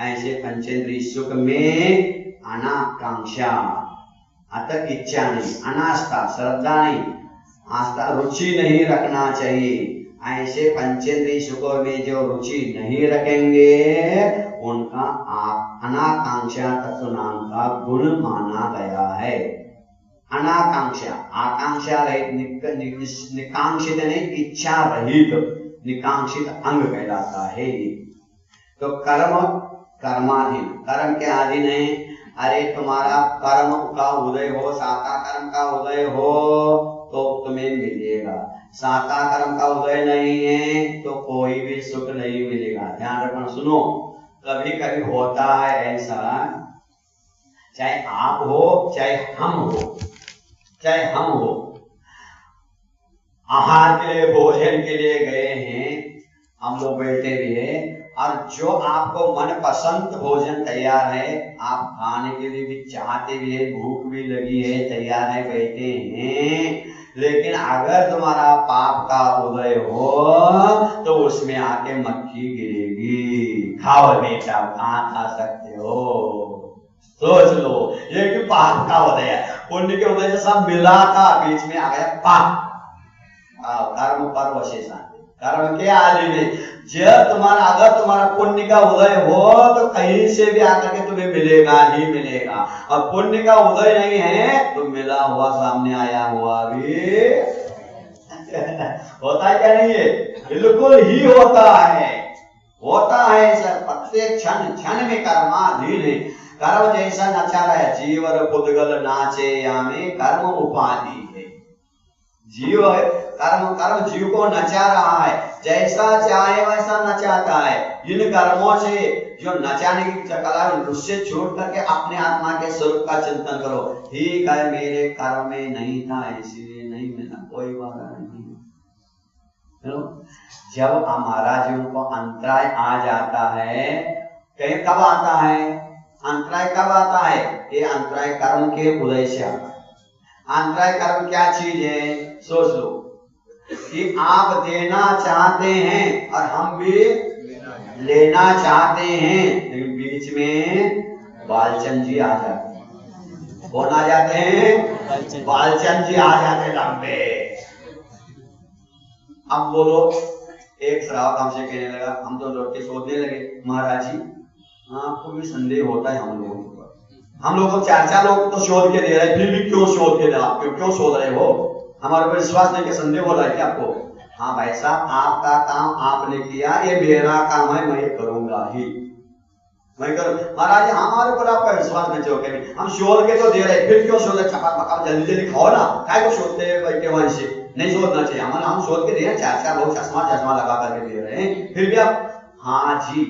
ऐसे पंचेंद्रीय सुख में अनाकांक्षा, अतः इच्छा नहीं, अनास्था श्रद्धा नहीं, आस्था रुचि नहीं रखना चाहिए। ऐसे पंचेंद्रीय सुखों में जो रुचि नहीं रखेंगे उनका अनाकांक्षा तत्व नाम का गुण माना गया है। अनाकांक्षा, आकांक्षा रहित, निकांक्षित नहीं, इच्छा रहित निकांक्षित अंग कहलाता है। तो कर्म कर्माधीन, कर्म के अधीन है। अरे तुम्हारा कर्म का उदय हो, साता कर्म का उदय हो तो तुम्हें मिलेगा, साता कर्म का उदय नहीं है तो कोई भी सुख नहीं मिलेगा। ध्यान रखना, सुनो। कभी कभी होता है ऐसा, चाहे आप हो चाहे हम हो, चाहे हम हो, आहार के लिए भोजन के लिए गए हैं, हम लोग बैठे भी हैं, और जो आपको मनपसंद भोजन तैयार है, आप खाने के लिए भी चाहते भी है, भूख भी लगी है, तैयार है, बैठे हैं, लेकिन अगर तुम्हारा पाप का उदय हो तो उसमें आके मक्खी गिरेगी। खाओ बेटा, कहाँ खा सकते हो, सोच लो। ये कि पाप का उदय है, पुण्य के उदय से सब मिला था, बीच में आ गया पाप। कर्म पर वशेषण, कर्म के आदि में जब तुम्हारा, अगर तुम्हारा पुण्य का उदय हो तो कहीं से भी आकर के तुम्हें मिलेगा ही मिलेगा, और पुण्य का उदय नहीं है तो मिला हुआ सामने आया हुआ भी होता है क्या नहीं है? बिल्कुल ही होता है, होता है सर। प्रत्येक क्षण क्षण में कर्माधीन है। कर्म जैसा नचा रहा है, जीवर पुद्गल नाचे यामे कर्म उपाधि है। जीव है, कर्म जीव को नचा रहा है, जैसा चाहे वैसा नचाता है। इन कर्मों से जो नचाने की कला है उससे छोड़ करके अपने आत्मा के स्वरूप का चिंतन करो। ठीक है, मेरे कर्म में नहीं था इसलिए नहीं मिला, कोई बात नहीं। जब हमारा जीवन को अंतराय आ जाता है, कहीं कब आता है अंतराय, कब आता है? ये अंतराय कर्म के उदय से आता है। अंतराय कर्म क्या चीज है? सोच लो कि आप देना चाहते हैं और हम भी लेना चाहते हैं, लेकिन बीच में बालचंद जी आ जाते हैं। कौन आ जाते हैं? बालचंद जी आ जाते हैं लंबे। अब बोलो, एक श्रावक हमसे कहने लगा, हम तो लौट के सोचने लगे, महाराज जी आपको भी संदेह होता है हम लोगों को, हम लोग 4 लोग तो शोध के दे रहे हैं, फिर भी क्यों शोध के दे रहे, आप क्यों शोध रहे हो? हमारे ऊपर विश्वास नहीं, कि संदेह हो रहा है क्या आपको? हाँ भाई साहब, आपका काम आपने किया, ये मेरा काम है, मैं करूंगा ही, मैं करूँ। महाराज हमारे ऊपर आपका विश्वास नहीं चाहिए, हम शोध के तो दे रहे, फिर क्यों शोध? छपा पका जल्दी जल्दी खाओ ना, काय को शोधते बैठे वहां से? नहीं शोधना चाहिए, हम शोध के दे रहे हैं, 4 लोग चश्मा लगा करके दे रहे हैं, फिर भी आप? हाँ जी,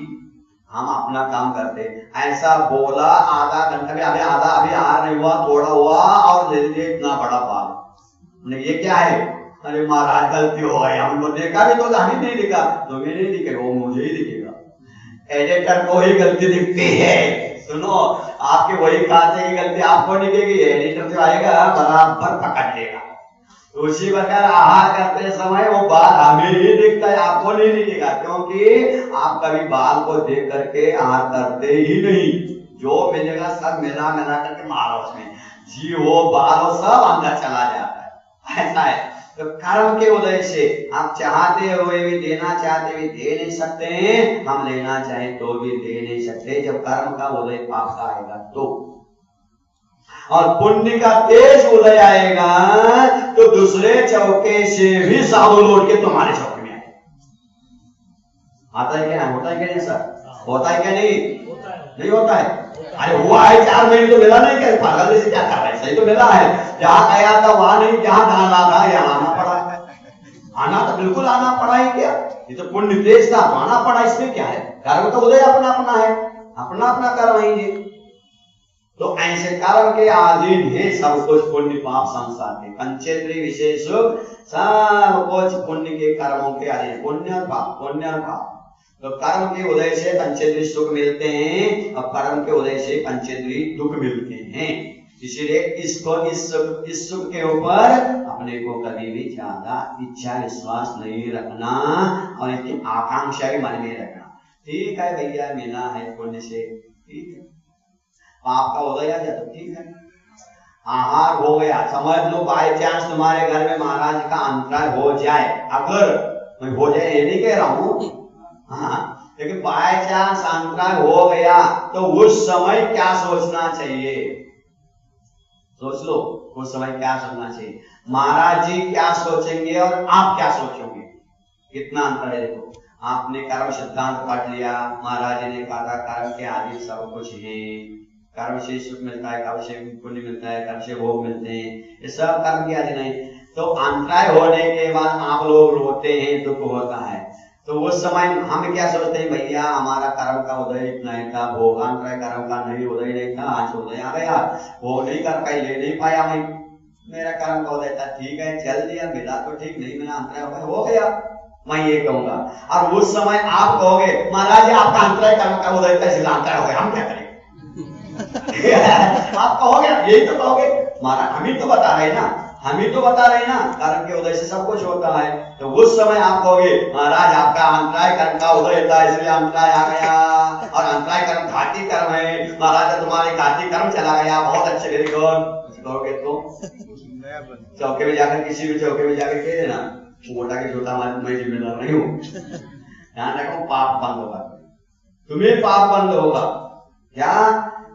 हम अपना काम करते। ऐसा बोला, आधा घंटा में अभी आ नहीं हुआ, थोड़ा हुआ, और ले लीजिए इतना बड़ा बाल। ये क्या है? अरे महाराज गलती हो गई, हमको देखा भी तो हमें नहीं दिखा, तुम्हें नहीं दिखेगा, वो मुझे ही दिखेगा। एडिटर को ही गलती दिखती है। सुनो, आपके वही खाते की गलती आपको दिखेगी, एडिटर जो आएगा बराबर पकड़ लेगा। उसी प्रकार आहार करते समय वो बाल हमें ही दिखता है, आपको नहीं दिखेगा, क्योंकि आप कभी बाल को देख करके आहार करते ही नहीं। जो मिलेगा सब मिला करके मारो उसमें, जी वो बाल वो सब अंदर चला जाता है, ऐसा है। तो कर्म के उदय से आप चाहते हुए भी, देना चाहते भी दे नहीं सकते हैं, हम लेना चाहें तो भी दे नहीं सकते। जब कर्म का उदय पाप का आएगा तो, और पुण्य का तेज उदय आएगा तो दूसरे चौके से भी साधु लौट के तुम्हारे चौके में आएगा। आता है क्या? होता है क्या नहीं सर? होता है क्या नहीं? नहीं होता है? अरे हुआ है 4 महीने तो मिला नहीं, क्या पागल से क्या कर रहा है? सही तो मिला है, जहां गया था वहां नहीं, जहां जाना था यहाँ आना पड़ा। आना तो बिल्कुल आना पड़ा ही, क्या ये तो पुण्य तेज था तो आना पड़ा, इसमें क्या है? कर्म तो उदय अपना अपना है, अपना अपना कर्म है ये। तो ऐसे कर्म के अधीन है सब कुछ, पुण्य पाप संसार के पंचेंद्रिय विशेष सब कुछ पुण्य के कर्मों के अधीन, पुण्य और पाप, पुण्य और पाप। तो कर्म के उदय से पंचेंद्रिय सुख मिलते हैं, और कर्म के उदय से पंचेंद्रिय दुख मिलते हैं। इसीलिए इस सुख के ऊपर अपने को कभी भी ज्यादा इच्छा विश्वास नहीं रखना, और इसकी आकांक्षा भी मन में रखना। ठीक है भैया, मिला है पुण्य से, ठीक है, पाप का उदय आ जाए तो ठीक है, आहार हो गया, समझ लो बाय चांस तुम्हारे घर में महाराज का अंतराय हो जाए, अगर मैं हो जाए ये नहीं कह रहा हूं, हाँ, लेकिन बाय चांस अंतराय हो गया तो उस समय क्या सोचना चाहिए? सोच लो उस समय क्या सोचना चाहिए, महाराज जी क्या सोचेंगे और आप क्या सोचोगे, कितना अंतर है। देखो, आपने कर्म सिद्धांत पढ़ लिया, महाराज जी ने कहा था कर्म के आदि सब कुछ है, कर्म से सुख मिलता है, कर्म से पुण्य मिलता है, कर्म से भोग मिलते हैं, ये सब कर्म के आदि नहीं। तो अंतराय होने के बाद आप लोग रोते हैं, दुख होता है, तो उस समय हम क्या सोचते हैं? भैया हमारा कर्म का उदय इतना ही था, भोगांतराय कर्म का नहीं उदय नहीं था, आज उदय आ गया, वो नहीं कर पाई, ले नहीं पाया मैं, मेरा कर्म का उदय था, ठीक है चल दिया, मिला तो ठीक, नहीं मिला अंतराय हो गया, मैं ये कहूंगा। और उस समय आप कहोगे महाराज जी आपका अंतराय कर्म का उदय कैसे अंतराय हो गया, हम क्या करें? आप कहोगे, यही तो कहोगे महाराज, हम ही तो बता रहे ना, हम ही तो बता रहे ना, कर्म के उदय से सब कुछ होता है। तो उस समय आप कहोगे महाराज आपका अंतराय कर्म का उदय था इसलिए अंतराय आ गया, और अंतराय कर्म घाती कर्म है महाराज, तुम्हारे घाती कर्म चला गया, बहुत अच्छे, वेरी गुड कहोगे तो चौके में जाकर, किसी भी चौके में जाकर कह देना मोटा के छोटा मैं जिम्मेदार नहीं हूँ, ध्यान रखो पाप बंद होगा, तुम्हें पाप बंद होगा। क्या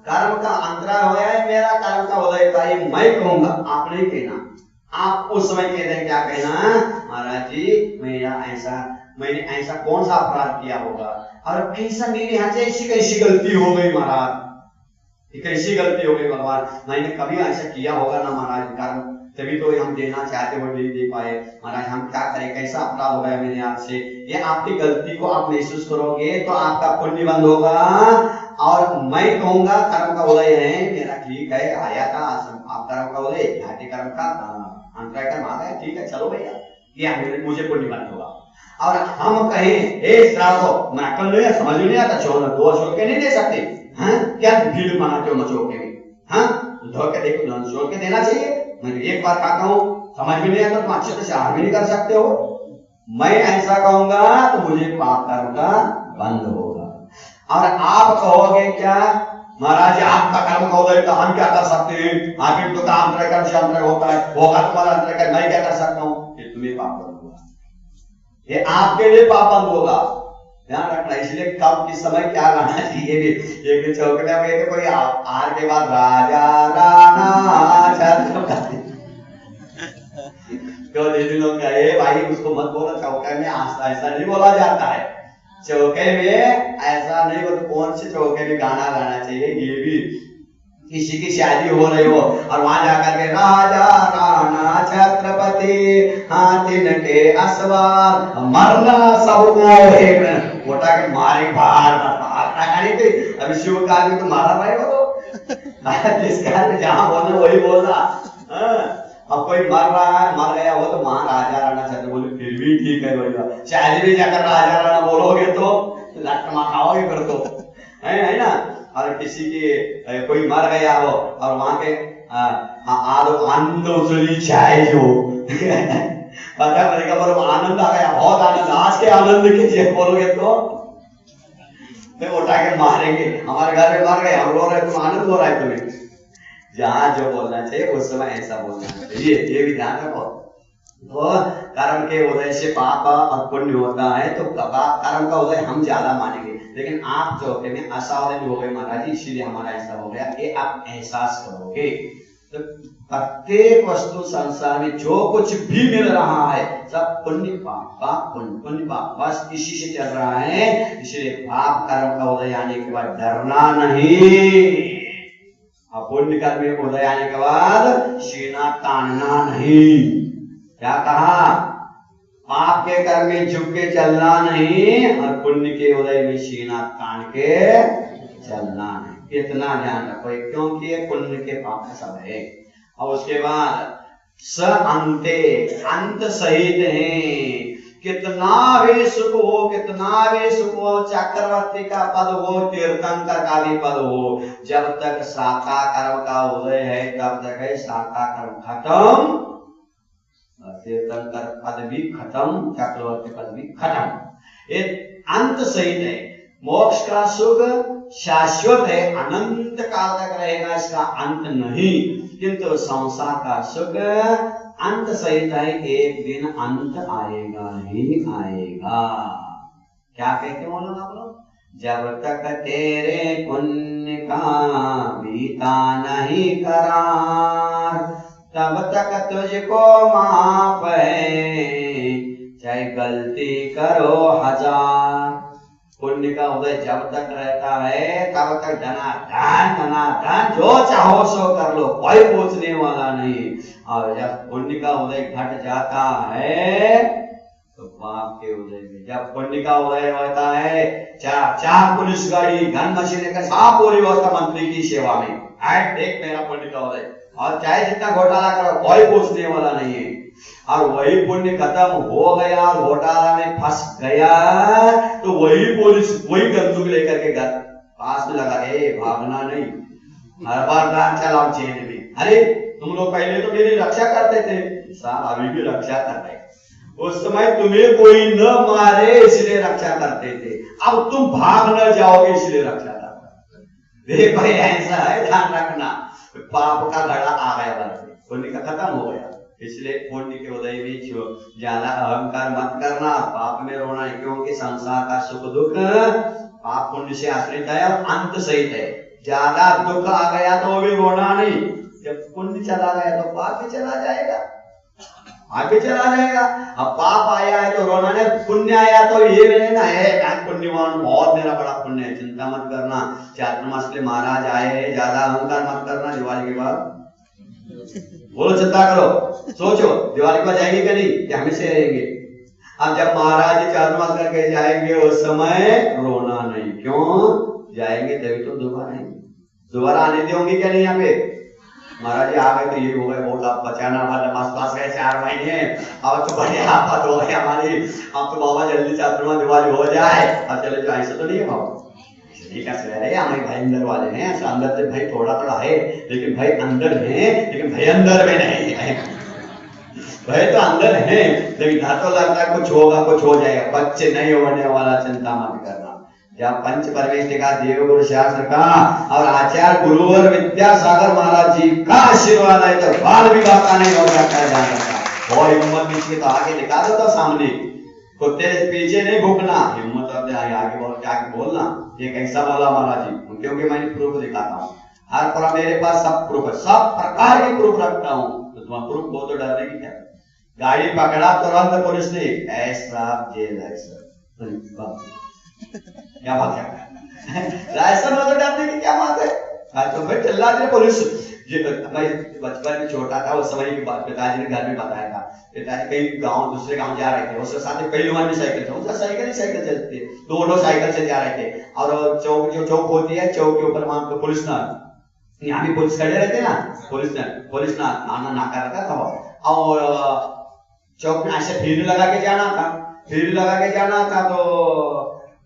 कर्म का अंतराय हो गया है, मेरा कर्म का उदय था, ये मैं कहूंगा, आप नहीं कहना। आप उस समय कह दें, क्या कहना महाराज जी मैंने ऐसा कौन सा अपराध किया होगा, और ऐसा मेरे यहाँ से ऐसी कैसी गलती हो गई महाराज, कैसी गलती हो गई भगवान, मैंने कभी ऐसा किया होगा ना महाराज कर्म, तभी तो हम देना चाहते हो नहीं दे पाए महाराज, हम क्या करें, कैसा अपराध हो गया मेरे हाथ से। ये आपकी गलती को आप महसूस करोगे तो आपका पुण्य बंद होगा, और मैं कहूंगा कर्म का उदय है मेरा, ठीक है आया था आप कर्म का उदय, घाटी कर्म का अंतराय कर्म आ गया, ठीक है चलो भैया, ये मुझे पुण्य बंद होगा। और हम कहें ए श्रावो मैं अकल नहीं है, समझ नहीं आता, छोड़ दो छोड़ के नहीं दे सकते, हाँ क्या भीड़ बनाते हो मचोके में, हाँ धो के देखो छोड़ के देना चाहिए, मैं एक बार कहता हूँ समझ में नहीं आता तुम अच्छे से आर भी नहीं कर सकते हो, मैं ऐसा कहूंगा तो मुझे पाप कर्म का बंद होगा। और आप कहोगे क्या महाराज आपका कर्म का उदय, तो हम क्या कर सकते हैं, आखिर तो काम अंतराय कर्म से अंतराय होता है, होगा तुम्हारा अंतराय कर्म, मैं क्या कर सकता हूँ, ये तुम्हें पाप बंद होगा, ये आपके लिए पाप बंद होगा, ध्यान रखना। इसलिए कब किस समय क्या गाना चाहिए भी, एक चौकने में तो कोई आर के बाद राजा राणा छत्रपति, तो दीदी लोग कहे भाई उसको मत बोलो, चौके में ऐसा नहीं बोला जाता है, चौके में ऐसा नहीं बोलते, कौन से चौके में गाना गाना चाहिए, ये भी किसी की शादी हो रही हो और वहां जाकर के राजा राणा छत्रपति हाथिन के असवार मरना सबको एक उठा के मारे बाहर अभी शिव काल में तो मारा भाई हो जिस काल में जहां बोलना वही बोलना, अब कोई मर रहा है मर गया हो तो वहां राजा राणा छत्रपति बोले फिर भी ठीक है भैया, शादी में जाकर राजा राणा बोलोगे तो लटमा खाओगे फिर तो है ना। और किसी की कोई मर गया हो और वहां के आनंद उतरी चाहे जो पता बनेगा, बोलो आनंद आ गया, बहुत आनंद, आज के आनंद कीजिए बोलोगे तो उठा के मारेंगे, हमारे घर में मर गए हम रो रहे, तुम आनंद हो रहा है तुम्हें, जहां जो बोलना चाहिए उस समय ऐसा बोलना चाहिए, ये भी ध्यान रखो। तो कर्म के उदय से पाप और पुण्य होता है, तो कर्म का उदय हम ज्यादा मानेंगे, लेकिन आप चौके में असावधानी हो गए महाराज जी इसलिए हमारा ऐसा हो गया, ये आप एहसास करोगे। तो प्रत्येक वस्तु संसार में जो कुछ भी मिल रहा है सब पुण्य पाप, पाप पुण्य, पुण्य पाप, बस इसी से चल रहा है। इसलिए पाप कर्म का उदय आने के बाद डरना नहीं, पुण्य कर्म में उदय आने के बाद सीना तानना नहीं। क्या कहा, पाप के कर्म में झुक के चलना नहीं और पुण्य के उदय में सीना तान के चलना नहीं, इतना ध्यान रखो, क्योंकि ये पुण्य के पाप सब है। और उसके बाद स अंते, अंत सहित है, कितना भी सुख हो, कितना भी सुख हो, चक्रवर्ती का पद हो, तीर्थंकर का भी पद हो, जब तक शाखा कर्म का उदय है तब तक है शाखा कर्म खत्म, तीर्थंकर पद भी खत्म, चक्रवर्ती पद भी खत्म। ये अंत सहित है। मोक्ष का सुख शाश्वत है, अनंत काल तक रहेगा, इसका अंत नहीं, किंतु संसार का सुख अंत सहित है, एक दिन अंत आएगा ही आएगा। क्या कहते बोलो आप लोग, जब तक तेरे पुण्य का बीता नहीं करार तब तक तुझको माफ है, चाहे गलती करो हजार। पुण्य का उदय जब तक रहता है तब तक धनाधन जो चाहो सो कर लो, कोई पूछने वाला नहीं। और जब पुण्य का उदय घट जाता है तो पाप के उदय में, जब पुण्य का उदय होता है, चार पुलिस गाड़ी गन मशीन लेकर सब पूरी व्यवस्था मंत्री की सेवा में, देख मेरा पुण्य का उदय, और चाहे जितना घोटाला करो कोई पूछने वाला नहीं है। और वही पुण्य खत्म हो गया और घोटाला में फंस गया तो वही पुलिस वही बंदूक लेकर के घर पास में लगा, भागना नहीं, हर बार दांत चलाओ जेल में। अरे तुम लोग पहले तो मेरी रक्षा करते थे, साहब अभी भी रक्षा कर रहे, उस समय तुम्हें कोई न मारे इसलिए रक्षा करते थे, अब तुम भाग न जाओगे इसलिए रक्षा करते। देखो ऐसा है, ध्यान रखना, पाप का लड़ा आ गया, पुण्य का खत्म हो गया। इसलिए पुण्य के उदय में ज्यादा अहंकार मत करना, पाप में रोना है, क्योंकि संसार का सुख दुख पाप पुण्य से आश्रित है और अंत सहित है। ज्यादा दुख आ गया तो भी रोना नहीं, जब पुण्य चला गया तो पाप भी चला जाएगा, आगे चला जाएगा। अब पाप आया है तो रोना नहीं, पुण्य आया तो ये रहना है पुण्यवान, बहुत मेरा बड़ा पुण्य है, चिंता मत करना। चातुर्मास मास के महाराज आए, ज्यादा अहंकार मत करना। दिवाली के बाद बोलो चिंता करो, सोचो दिवाली के बाद जाएंगे कि नहीं, कि हमेशा रहेंगे। अब जब महाराज जी चातुर्मास करके जाएंगे उस समय रोना नहीं, क्यों जाएंगे तभी तो दोबारा आने देंगे क्या नहीं यहाँ पे। महाराज जी आ गए तो ये हो गए, बहुत आप बचाना वाला पास गए 4 महीने, अब तो बड़े आफत हो गई हमारी, अब तो बाबा जल्दी चातुर्मास दिवाली हो जाए। अब चले जो ऐसा तो नहीं है बाबा, ठीक है रहे हमारे भाई अंदर वाले हैं, ऐसा अंदर से भाई थोड़ा थोड़ा है, लेकिन भाई अंदर है, लेकिन भाई अंदर में नहीं है, भाई तो अंदर है लेकिन ना तो लगता है कुछ होगा कुछ हो जाएगा, बच्चे नहीं होने वाला, चिंता मत करना। जब पंच परमेष्ठ का देव गुरु शास्त्र का और आचार्य गुरुवर विद्यासागर महाराज जी का आशीर्वाद है तो बाल विवाह का नहीं हो सकता है, जान सकता और हिम्मत नीचे तो आगे निकाल दो, तो सामने कुत्ते पीछे नहीं भूखना, हिम्मत अपने आगे बोल के आगे बोलना। ये कैसा बोला महाराज जी, क्योंकि मैंने प्रूफ दिखाता हूँ, हर पर मेरे पास सब प्रूफ है, सब प्रकार के प्रूफ रखता हूँ, तो तुम्हारा प्रूफ बहुत तो डरने की क्या। गाड़ी पकड़ा तुरंत पुलिस ने, ऐसा जेल है सर, क्या बात है, लाइसेंस में तो डरने की क्या बात है। तो फिर चिल्ला रही पुलिस। ये मैं बचपन में छोटा था उस समय की बात, पिताजी ने घर में बताया था, पिताजी कहीं गांव दूसरे गांव जा रहे थे, उसके साथ कई लोग भी साइकिल थे, उसका साइकिल ही साइकिल चलती है, दोनों साइकिल से जा रहे थे। और चौक जो चौक होती है, चौक के ऊपर वहां पे पुलिस ना, यहाँ भी पुलिस खड़े रहते ना, पुलिस ना आना नाका रखा था, और चौक में ऐसे फेरी लगा के जाना था, तो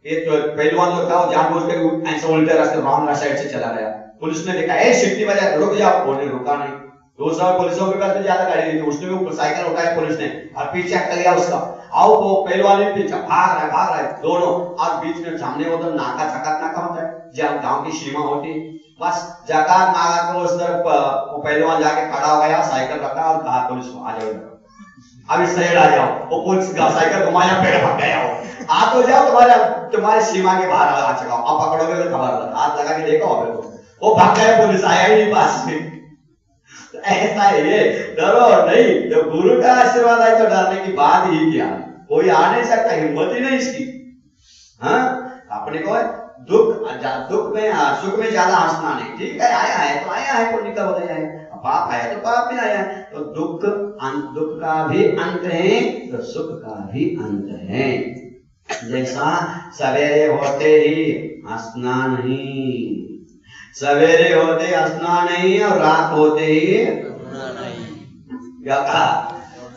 एक तो पहलवान जो था वो जानबूझ के ऐसे उल्टे रास्ते रॉन्ग साइड से चला गया। पुलिस ने देखा, ए सिटी बजा, रुक जाओ, बोले रुका नहीं। तो सब पुलिसों के पास में ज्यादा गाड़ी नहीं थी, उसने भी साइकिल उठाया पुलिस ने और पीछे कर लिया उसका, आओ वो पहलवान भी पीछे भाग रहा है दोनों, और बीच में सामने वो तो नाका चकात नाका होता है जब गांव की सीमा होती है, बस जकात नाका को उस तरफ पहलवान जाके खड़ा हो गया, साइकिल रखा और कहा पुलिस को आ जाओ, अब इस साइड आ जाओ। वो पुलिस का साइकिल घुमाया, पेड़ भाग गया, हो आ तो जाओ, तुम्हारे सीमा के बाहर आ चुका हो, अब पकड़ोगे तो खबर, हाथ लगा के देखो, वो भाग गया, पुलिस आया ही नहीं पास में। तो ऐसा है ये, डरो नहीं, जब गुरु का आशीर्वाद है तो डरने की बात ही क्या, कोई आ नहीं सकता, हिम्मत ही नहीं इसकी। हाँ अपने को दुख में सुख में ज्यादा हंसना नहीं, ठीक है, आया है तो आया है, पुण्य का हो जाए, पाप आया तो पाप में आया, तो दुख का भी अंत है तो सुख का भी अंत है। जैसा सवेरे होते ही हंसना नहीं, सवेरे होते हंसना नहीं और रात होते ही क्या कहा,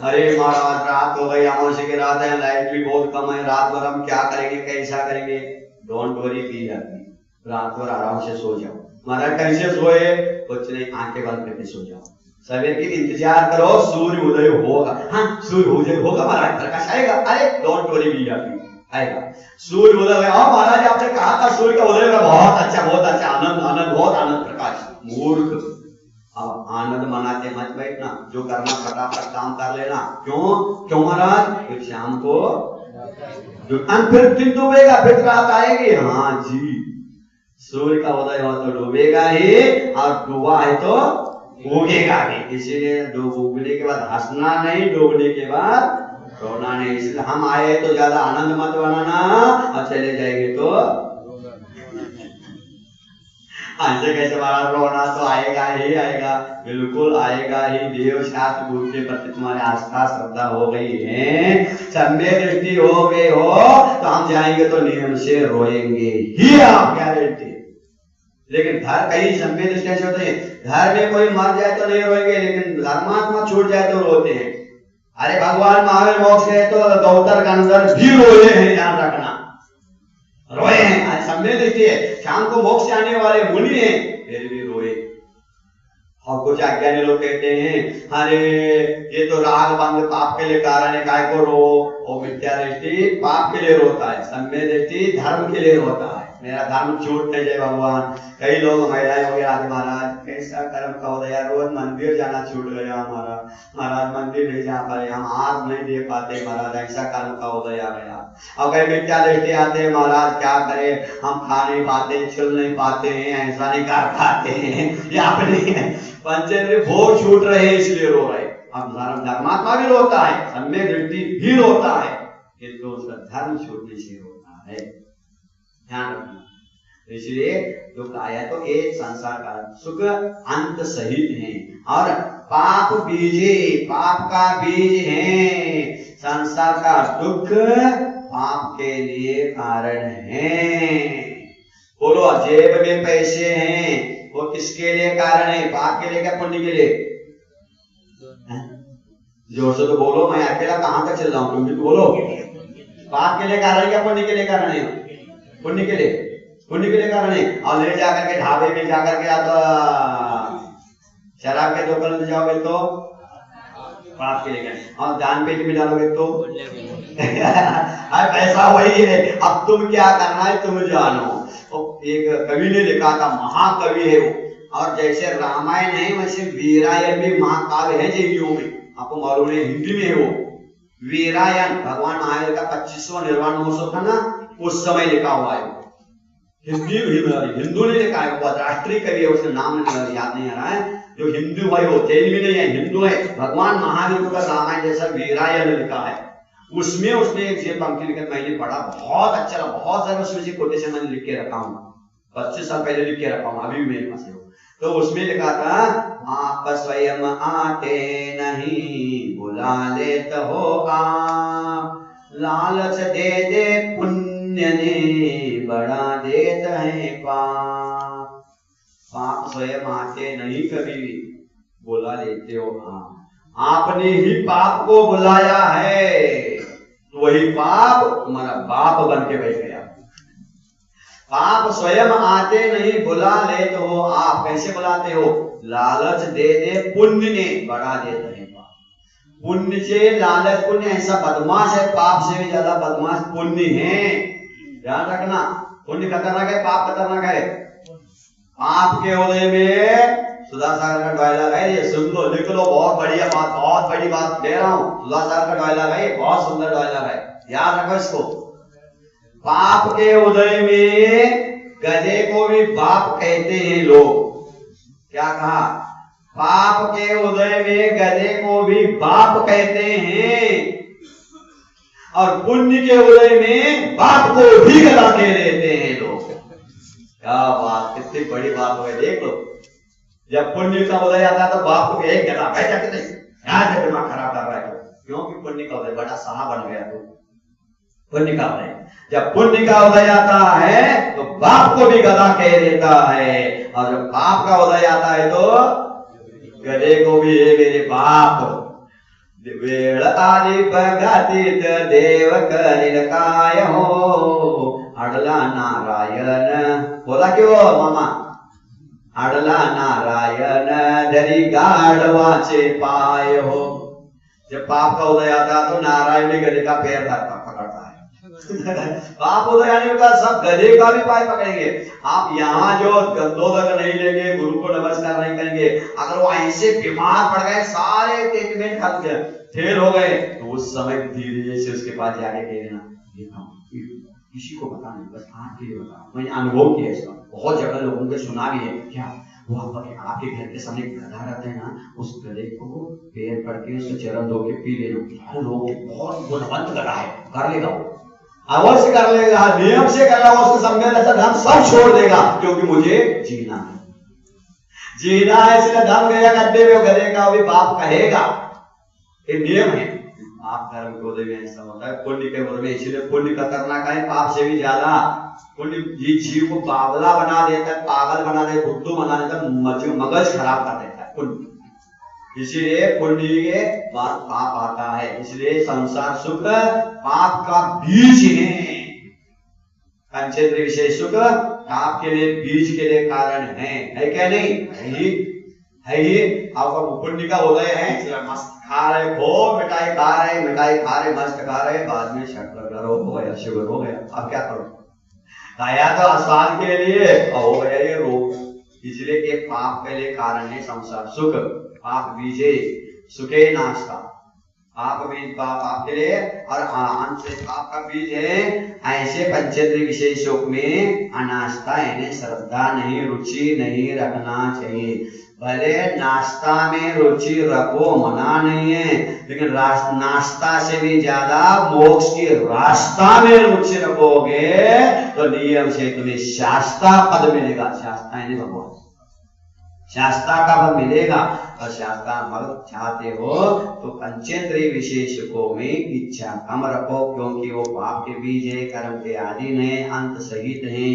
अरे महाराज रात हो गई, अमावस्या की रात है, लाइट भी बहुत कम है, रात भर हम क्या करेंगे, कैसा करेंगे, डोंट वरी, पी जाती, रात भर आराम से सो जाओ। महाराज कैसे सोए, कुछ नहीं, आंखें बंद करके सो जाओ, सवेर की इंतजार करो, सूर्य उदय होगा, हाँ सूर्य उदय होगा, महाराज प्रकाश आएगा, अरे डोंट वरी, पी जाती आएगा, सूर्य उदय, हाँ महाराज आपने कहा था सूर्य का उदय, बहुत अच्छा, आनंद, बहुत आनंद प्रकाश, मूर्ख, अब आनंद मनाते मत बैठना, जो करना फटाफट काम कर लेना, क्यों महाराज, फिर शाम को फिर दिन डूबेगा, फिर रात आएगी, हाँ जी, सूर्य का उदय हो तो डूबेगा ही, और डूबा है तो उगेगा भी, इसीलिए डूबने के बाद हंसना नहीं, डूबने के बाद रोना नहीं। इसलिए हम आए तो ज्यादा आनंद मत बनाना, और चले जाएंगे तो ऐसे कैसे महाराज, रोना तो आएगा ही आएगा, बिल्कुल आएगा ही। देव शास्त्र गुरु के प्रति तुम्हारे आस्था श्रद्धा हो गई है, सम्य दृष्टि हो गई हो, तो हम जाएंगे तो नियम से रोएंगे ही, आप गारंटी। लेकिन घर कहीं सम्य दृष्टि ऐसे होते हैं, घर में कोई मर जाए तो नहीं रोएंगे, लेकिन धर्मात्मा छूट जाए तो रोते हैं। अरे भगवान महावीर मोक्ष के तो गौतर के अंदर भी रोए हैं, ध्यान रखना, रोए हैं। आज समय देखिए, शाम को मोक्ष आने वाले मुनि हैं, फिर भी रोए। और कुछ अज्ञानी लोग कहते हैं अरे ये तो राग बंद पाप के लिए कारण है, काय को रो। वो मिथ्या दृष्टि पाप के लिए रोता है, सम्य दृष्टि धर्म के लिए रोता है, मेरा धर्म छूट नहीं जाए भगवान। कई लोग महिलाएं हो गया, आदि महाराज कैसा कर्म का हो गया, रोज मंदिर जाना छूट गया हमारा, महाराज मंदिर नहीं जा पाए, हम हाथ नहीं दे पाते महाराज, ऐसा कर्म का हो गया। और कई मिथ्या दृष्टि आते हैं, महाराज क्या करे, हम खा नहीं पाते, छिल नहीं पाते हैं, ऐसा नहीं कर पाते हैं, या अपने पंचेंद्रिय भोग छूट रहे हैं इसलिए रो रहे। अब धर्मात्मा भी रोता है, सम्यक दृष्टि भी रोता है, किंतु उसका धर्म छूटने से रोता है, ध्यान रखना। इसलिए दुख आया तो एक संसार का सुख अंत सहित है, और पाप बीजे, पाप का बीज है, संसार का दुख पाप के लिए कारण है। बोलो, जेब में पैसे हैं वो किसके लिए कारण है, पाप के लिए क्या पुण्य के लिए? जोर से तो बोलो, मैं अकेला कहां तक चल रहा हूं, तुम भी तो बोलो। पाप के लिए कारण क्या पुण्य के लिए कारण है? पुण्य के लिए, पुण्य के लिए कारण है। और ले जाकर के ढाबे में जाकर के आप शराब के दुकान में जाओगे तो पाप के लिए कारण, और दान पेटी में डालोगे तो पैसा वही है। अब तुम क्या करना है तुम जानो। एक कवि ने लिखा था, महाकवि है वो, और जैसे रामायण है वैसे वीरायण भी महाकाव्य है जैनियों में, आपको मालूम है, हिंदी में है वो वीरायण। भगवान महावीर का 25वां निर्वाण महोत्सव था ना, उस समय लिखा हुआ है, हिंदू ने लिखा है, वो राष्ट्रीय कवि है, उसका नाम याद नहीं आ रहा है, जो हिंदू है, वो जैन भी नहीं है, हिंदू है। भगवान महावीर का रामायण जैसा वीरायण लिखा है, उसमें उसने एक ये पंक्ति लिखा, मैंने पढ़ा, बहुत अच्छा लगा, बहुत सारे उसमें से कोटेशन मैंने लिख के रखा हूँ, 25 साल पहले लिख के रखा हूँ, अभी भी मेरे पास है। तो उसमें लिखा था, आप स्वयं आते नहीं बुला लेते हो आप, लालच दे दे पुण्य ने बढ़ा देता है पाप। पाप स्वयं आते नहीं कभी बुला लेते हो आप, आपने ही पाप को बुलाया है, वही पाप तुम्हारा बाप बन के बैठ गया। पाप स्वयं आते नहीं बुला लेते हो आप, कैसे बुलाते हो? लालच दे दे पुण्य ने बढ़ा देते हैं पाप। पुण्य से लालच, पुण्य ऐसा बदमाश है, पाप से भी ज्यादा बदमाश पुण्य है, ध्यान रखना। पुण्य खतरनाक है, पाप खतरनाक है। पाप के उदय में सुधा सागर का डायलॉग है, ये सुन लो, लिख लो, बहुत बढ़िया बात, बहुत बड़ी बात दे रहा हूं। सुधा सागर का डायलॉग है, बहुत सुंदर डायलॉग है, याद रखो इसको। पाप के उदय में गधे को भी बाप कहते हैं लोग। क्या कहा? पाप के उदय में गधे को भी बाप कहते हैं, और पुण्य के उदय में बाप को भी गधा कह देते हैं लोग। क्या बात, कितनी बड़ी बात हो गई, देख लो। जब पुण्य का उदय आता तो बाप को एक गधा बैठा के नहीं, यहाँ से दिमाग खराब कर रहा है, क्योंकि पुण्य का उदय बड़ा साहा बन गया। तो पुण्य का उदय, जब पुण्य का उदय आता है तो बाप को भी गधा कह देता है, और जब पाप का उदय आता है तो गधे को भी है मेरे बाप। वेळ आली बघातीत देव करील काय हो, अडला नारायण, बोला क्यों मामा, अडला नारायण धरी गाढवाचे पाय हो। जब पाप का उदय आता तो नारायण भी गधे का पैर पकड़ता है। पाप उदय आने का सब गधे का भी पाय पकड़ेंगे। आप यहाँ जो गंदोदक नहीं लेंगे, गुरु को नमस्कार नहीं करेंगे, अगर वो ऐसे बीमार पड़ गए, सारे ट्रीटमेंट फेल हो गए, तो उस समय धीरे धीरे से उसके पास जाके कह देना, किसी को पता नहीं, बस आपके लिए बता, मैंने अनुभव किया इसका, बहुत जगह लोगों को सुना भी है। क्या वो आपके घर के सामने गधा रहता है ना, उस गधे को पैर पड़ के उसके चरण धो के पी लेना, लोग बहुत गुणवंत गधा है, कर लेगा वो, अवश्य कर लेगा, नियम से कर लेगा, उसके सम्मेलन ऐसा धर्म सब छोड़ देगा, क्योंकि मुझे जीना है, जीना है, इसलिए धर्म गया गड्ढे में, गधे का भी बाप कहेगा, ये नियम है। आप धर्म के उदय में ऐसा होता है, पुण्य के उदय में, इसलिए पुण्य खतरनाक है पाप से भी ज्यादा। पुण्य जीव को बावला बना देता है, पागल बना देता है, बुद्धू बना देता है, मगज खराब कर देता है पुण्य। इसीलिए पुण्य के बाद पाप आता है। इसलिए संसार सुख पाप का बीज है। पंचेंद्रिय विषय सुख पाप के लिए बीज के लिए कारण है क्या नहीं? है ही। आपका पुण्य का उदय है, मस्त खा रहे हो, मिठाई खा रहे मस्त खा रहे, बाद में शक्कर हो गया, शुगर हो गया, अब क्या करो? खाया तो आसान के लिए हो गया ये रोग। इसलिए ये पाप के लिए कारण है संसार सुख। पाप बीजे सुखे नाशता, पाप बीज पाप के लिए और अंत से पाप का बीज है। ऐसे पंचेंद्रिय विषय सुख में अनास्था यानी श्रद्धा नहीं, रुचि नहीं रखना चाहिए। भले नाश्ता में रुचि रखो, मना नहीं है, लेकिन नाश्ता से भी ज्यादा मोक्ष की रास्ता में रुचि रखोगे तो नियम से तुम्हें शास्ता पद मिलेगा। शास्ता यानी भगवान, शास्ता का फल मिलेगा। और शास्ता फल चाहते हो तो पंचेंद्रिय विशेषकों में इच्छा कम रखो, क्योंकि वो पाप के बीज है, कर्म के अधीन है, अंत सहित है,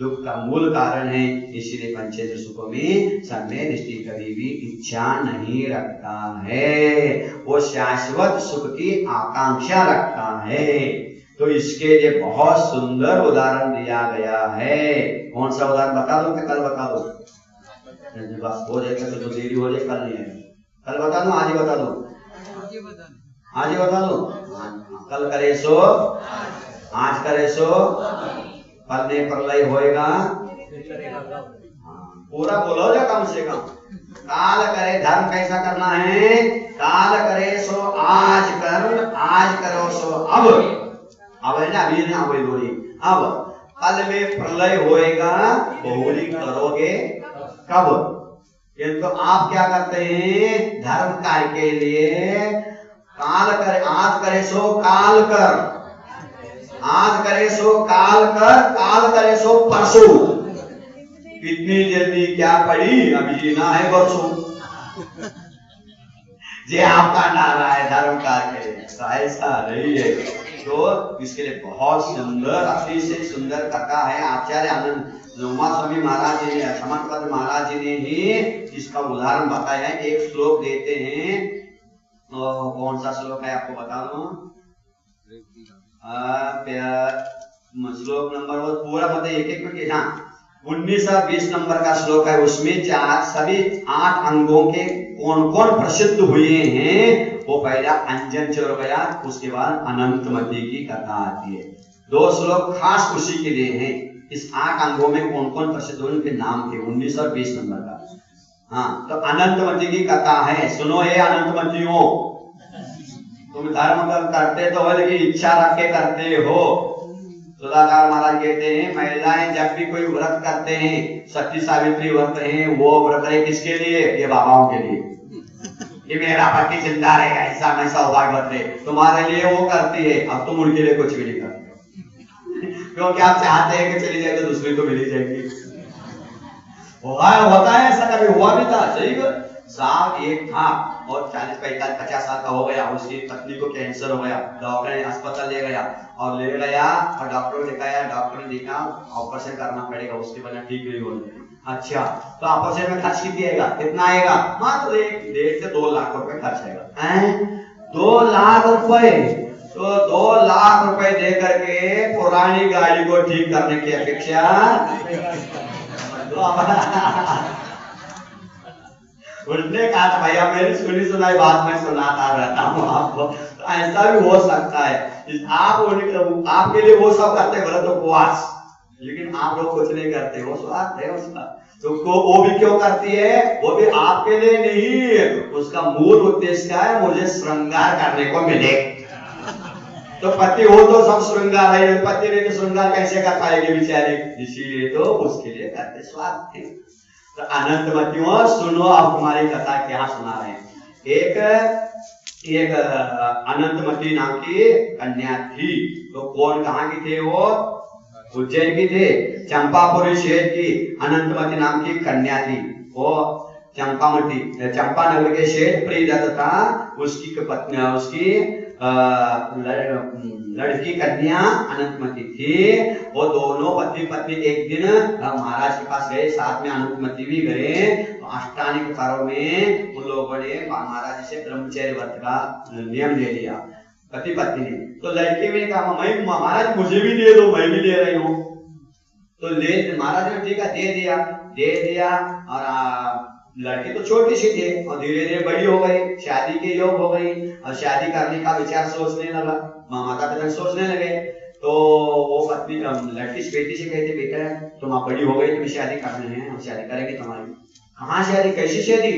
दुख का मूल कारण है। इसलिए पंचेंद्र सुखों में समय दृष्टि कभी भी इच्छा नहीं रखता है, वो शाश्वत सुख की आकांक्षा रखता है। तो इसके लिए बहुत सुंदर उदाहरण दिया गया है। कौन सा उदाहरण बता दो? कल बता दो, बस हो जाएगा तो देरी हो जाए, कल नहीं है। कल बता दो, आज ही बता दो, आज ही बता दो। कल करे सो, आज करे सो, कल नहीं प्रलय होएगा, पूरा बोलो जा कम से कम। काल करे धर्म कैसा करना है? काल करे सो आज कर, आज करो सो अब है ना, अभी ना वही बोली। अब कल में प्रलय होएगा, बहुरी करोगे कब? किंतु आप क्या करते हैं? धर्म कार्य के लिए काल करे, आज करे सो काल कर, आज करे सो काल कर, काल करे सो परसों। कितनी जल्दी क्या पड़ी, अभी जीना है परसों। ये आपका नारा है धर्म कार्य के लिए, ऐसा नहीं है। तो इसके लिए बहुत सुंदर, अतिशय सुंदर कथा है। आचार्य आनंद स्वामी महाराज जी ने, समर्थ महाराज जी ने ही इसका उदाहरण बताया है। एक श्लोक देते हैं, कौन सा श्लोक है आपको बता दूं? श्लोक नंबर वो पूरा मतलब एक मिनट, हाँ 19 और 20 नंबर का श्लोक है। उसमें सभी 8 अंगों के कौन कौन प्रसिद्ध हुए हैं वो पहला अंजन चोर गया, उसके बाद अनंतमती की कथा आती है। 2 श्लोक खास उसी के लिए हैं। इस 8 अंगों में कौन कौन प्रसिद्ध हुए उनके नाम थे, 19 और 20 नंबर का। हाँ, तो अनंतमती की कथा है, सुनो ये अनंतमतियों। तुम धर्म करते तो हो, लेकिन इच्छा रख के करते हो। सुधाकर महाराज कहते हैं महिलाएं जब भी कोई व्रत करते हैं, सती सावित्री व्रत है, वो व्रत है किसके लिए? ये बाबाओं के लिए, कि मेरा पति जिंदा रहेगा, ऐसा मैं सौभाग्य व्रत है, तुम्हारे लिए वो करती है। अब तुम उनके लिए कुछ भी नहीं करते, क्योंकि आप चाहते हैं कि चली जाए तो दूसरी तो मिली जाएगी। होता है ऐसा, कभी हुआ भी था। सही साहब एक था और 40-50 साल का हो गया, उसकी पत्नी को कैंसर हो गया, डॉक्टर ने अस्पताल ले गया और डॉक्टर को दिखाया, डॉक्टर ने देखा ऑपरेशन करना पड़ेगा, उसके बिना ठीक नहीं होगा। अच्छा, तो ऑपरेशन में खर्च कितना आएगा? मात्र 1.5 से 2 लाख रुपए खर्च आएगा। 2 लाख रुपए, तो 2 लाख रुपए दे करके पुरानी गाड़ी को ठीक करने की अपेक्षा उसने कहा था भैया मेरी सुनी सुनाई बात मैं सुनाता रहता हूँ आपको। तो ऐसा भी हो सकता है, आपके लिए वो सब करते व्रत उपवास, लेकिन आप लोग कुछ नहीं करते, वो स्वार्थ है उसका। तो वो भी क्यों करती है? वो भी आपके लिए नहीं, उसका मूल उद्देश्य क्या है? मुझे श्रृंगार करने को मिले। तो पति हो तो सब श्रृंगार है, पति नहीं तो श्रृंगार कैसे कर पाएगी बेचारे? इसीलिए तो उसके लिए करते, स्वार्थ है। तो अनंतमतियों सुनो, अब तुम्हारी कथा क्या सुना रहे हैं। एक अनंतमती नाम की कन्या थी। तो कौन कहाँ की थे? वो उज्जैन की थे, चंपापुरी शहर की अनंतमती नाम की कन्या थी। वो चंपानगर के शेठ प्रियदत्त था, उसकी पत्नी, उसकी लड़की कन्या अनंतमती थी। वो दोनों पति पत्नी एक दिन महाराज के पास गए, साथ में अनंतमती भी गए। तो अष्टांगिक कर्म में उन लोगों ने महाराज से ब्रह्मचर्य व्रत का नियम ले लिया, पति पत्नी ने। तो लड़की ने कहा मैं महाराज मुझे भी दे दो, मैं भी दे रही हूँ। तो ले महाराज ने ठीक है दे दिया। और लड़की तो छोटी सी थी और धीरे धीरे बड़ी हो गई, शादी के योग हो गई और शादी करने का विचार सोचने लगा, माता पिता सोचने लगे। तो वो पत्नी लड़की बेटी से कहती बेटा तुम आप बड़ी हो गई, तुम्हें शादी करनी है, हम शादी करेंगे तुम्हारी। कहाँ शादी, कैसी शादी?